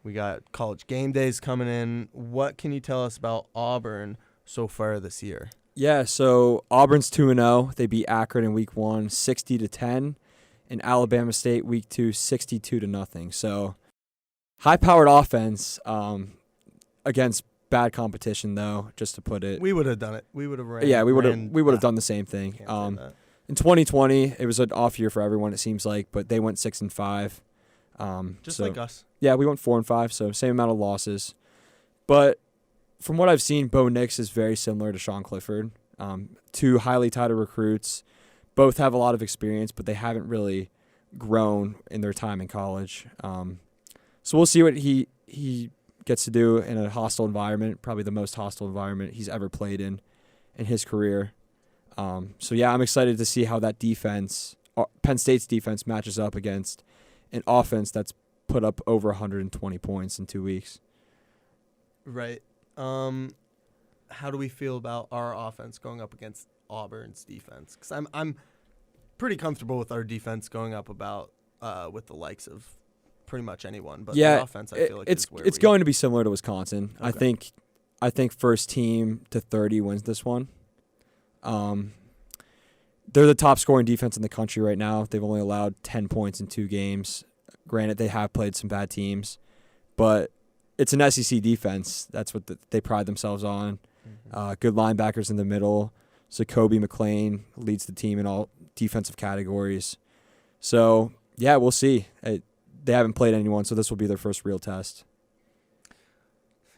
We got college game days coming in. What can you tell us about Auburn so far this year? Yeah, so Auburn's 2-0. They beat Akron in Week 1, 60-10. and Alabama State week 2, 62-0. So high-powered offense against bad competition, though. Just to put it, We would have done it. We would have ran. yeah, we would have done the same thing. In 2020, it was an off year for everyone, it seems like, but they went 6-5. Just like us. Yeah, we went 4-5, so same amount of losses. But from what I've seen, Bo Nix is very similar to Sean Clifford. Two highly touted recruits. Both have a lot of experience, but they haven't really grown in their time in college. So we'll see what he gets to do in a hostile environment, probably the most hostile environment he's ever played in his career. So, yeah, I'm excited to see how that defense, Penn State's defense, matches up against an offense that's put up over 120 points in 2 weeks. Right. How do we feel about our offense going up against Auburn's defense? Because I'm pretty comfortable with our defense going up with the likes of pretty much anyone. But the offense, I feel like it's going to be similar to Wisconsin. Okay. I think first team to 30 wins this one. They're the top scoring defense in the country right now. They've only allowed 10 points in 2 games. Granted, they have played some bad teams, but it's an SEC defense. That's what they pride themselves on. Good linebackers in the middle. So Kobe McLean leads the team in all defensive categories. So, yeah, we'll see. They haven't played anyone, so this will be their first real test.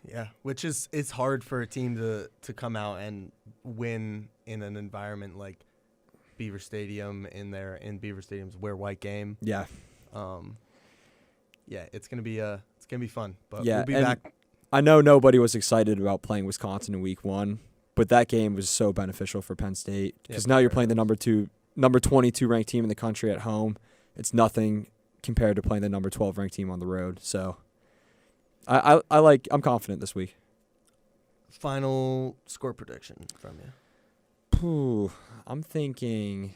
Yeah, which is it's hard for a team to come out and win in an environment like Beaver Stadium in Beaver Stadium's Wear White game. Yeah. Yeah, it's gonna be fun. But yeah, we'll be back. I know nobody was excited about playing Wisconsin in week 1, but that game was so beneficial for Penn State because now you're playing the number 22 ranked team in the country at home. It's nothing compared to playing the number 12 ranked team on the road. So I'm confident this week. Final score prediction from you. I'm thinking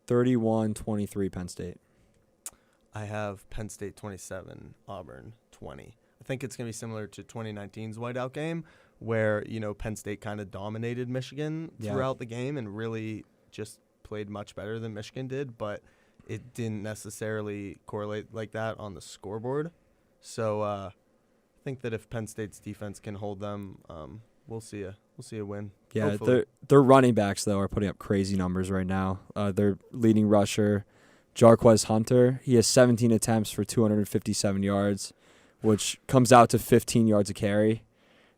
31-23 Penn State. I have Penn State 27, Auburn 20. I think it's going to be similar to 2019's whiteout game where, Penn State kind of dominated Michigan throughout the game and really just played much better than Michigan did, but it didn't necessarily correlate like that on the scoreboard. So I think that if Penn State's defense can hold them, we'll see a win. Yeah, hopefully. their running backs, though, are putting up crazy numbers right now. Their leading rusher, Jarquez Hunter, he has 17 attempts for 257 yards, which comes out to 15 yards a carry.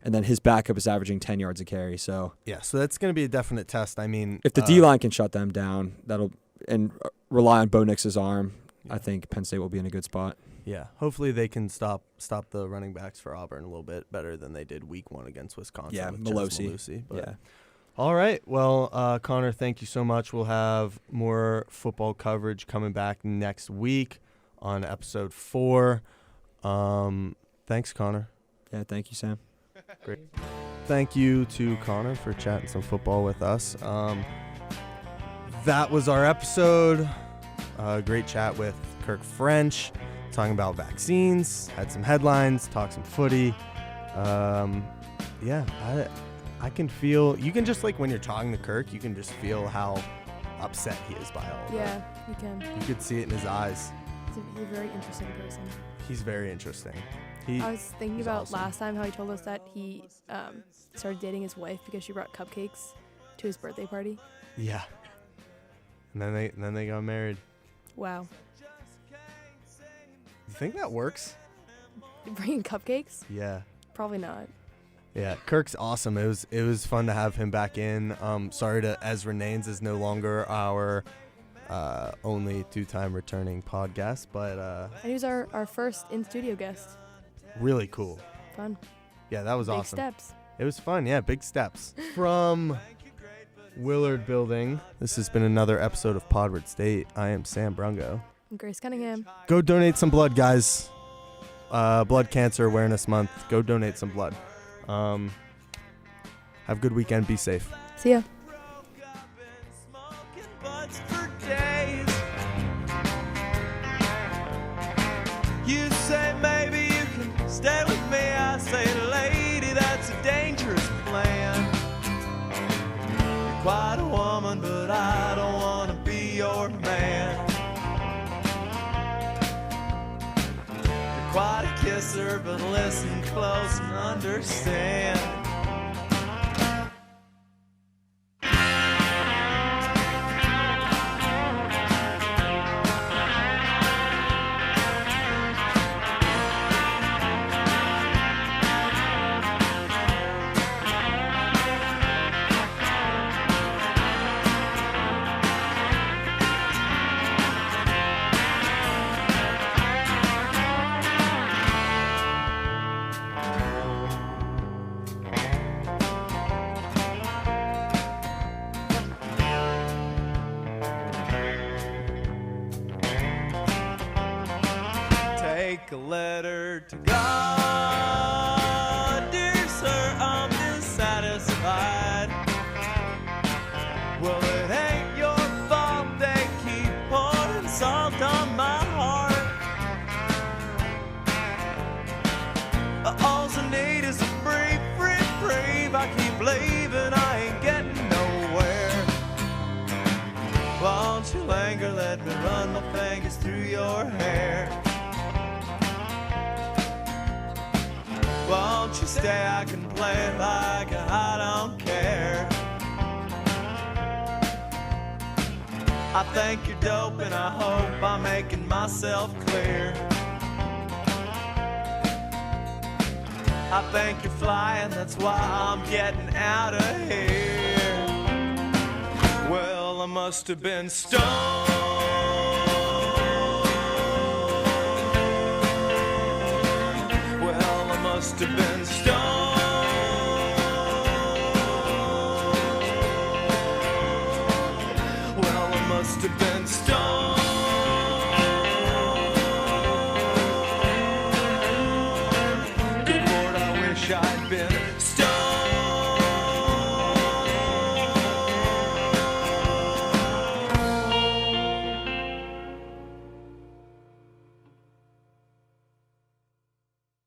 And then his backup is averaging 10 yards a carry. So so that's going to be a definite test. I mean, if the D-line can shut them down, and rely on Bo Nix's arm, I think Penn State will be in a good spot. Yeah, hopefully they can stop the running backs for Auburn a little bit better than they did week 1 against Wisconsin. Yeah, with Malossi. But all right. Well, Connor, thank you so much. We'll have more football coverage coming back next week on episode 4. Thanks, Connor. Yeah, thank you, Sam. Great. Thank you to Connor for chatting some football with us. That was our episode. Great chat with Kirk French, talking about vaccines, had some headlines, talked some footy. I can feel, you can just when you're talking to Kirk, you can just feel how upset he is by all of it. Yeah, you can. You could see it in his eyes. He's a very interesting person. He's very interesting. I was thinking about awesome. last time how he told us that he started dating his wife because she brought cupcakes to his birthday party. Yeah. And then they got married. Wow. You think that works? Bringing cupcakes? Yeah. Probably not. Yeah, Kirk's awesome. It was fun to have him back in. Sorry to Ezra Naines is no longer our only 2-time returning podcast, but and he was our first in-studio guest. Really cool. Fun. Yeah, that was Big awesome. steps. It was fun. Yeah, big steps. From Willard Building, this has been another episode of Podward State. I am Sam Brungo. I'm Grace Cunningham. Go donate some blood, guys. Blood Cancer Awareness Month. Go donate some blood. Have a good weekend. Be safe. See ya. You say maybe you can stay with me. I say, lady, that's a dangerous plan. You're quite a woman, but I don't want to be your man. quite a kisser, but listen close and understand. Take a letter to God. Dear sir, I'm dissatisfied. Well, it ain't your fault they keep pouring salt on my heart. All I need is a brief reprieve. I keep leaving, I ain't getting nowhere. Won't you linger, let me run my fingers through your hair. Won't you stay, I can play like I don't care. I think you're dope and I hope I'm making myself clear. I think you're flying, that's why I'm getting out of here. Well, I must have been stoned. Well, I must have been stoned.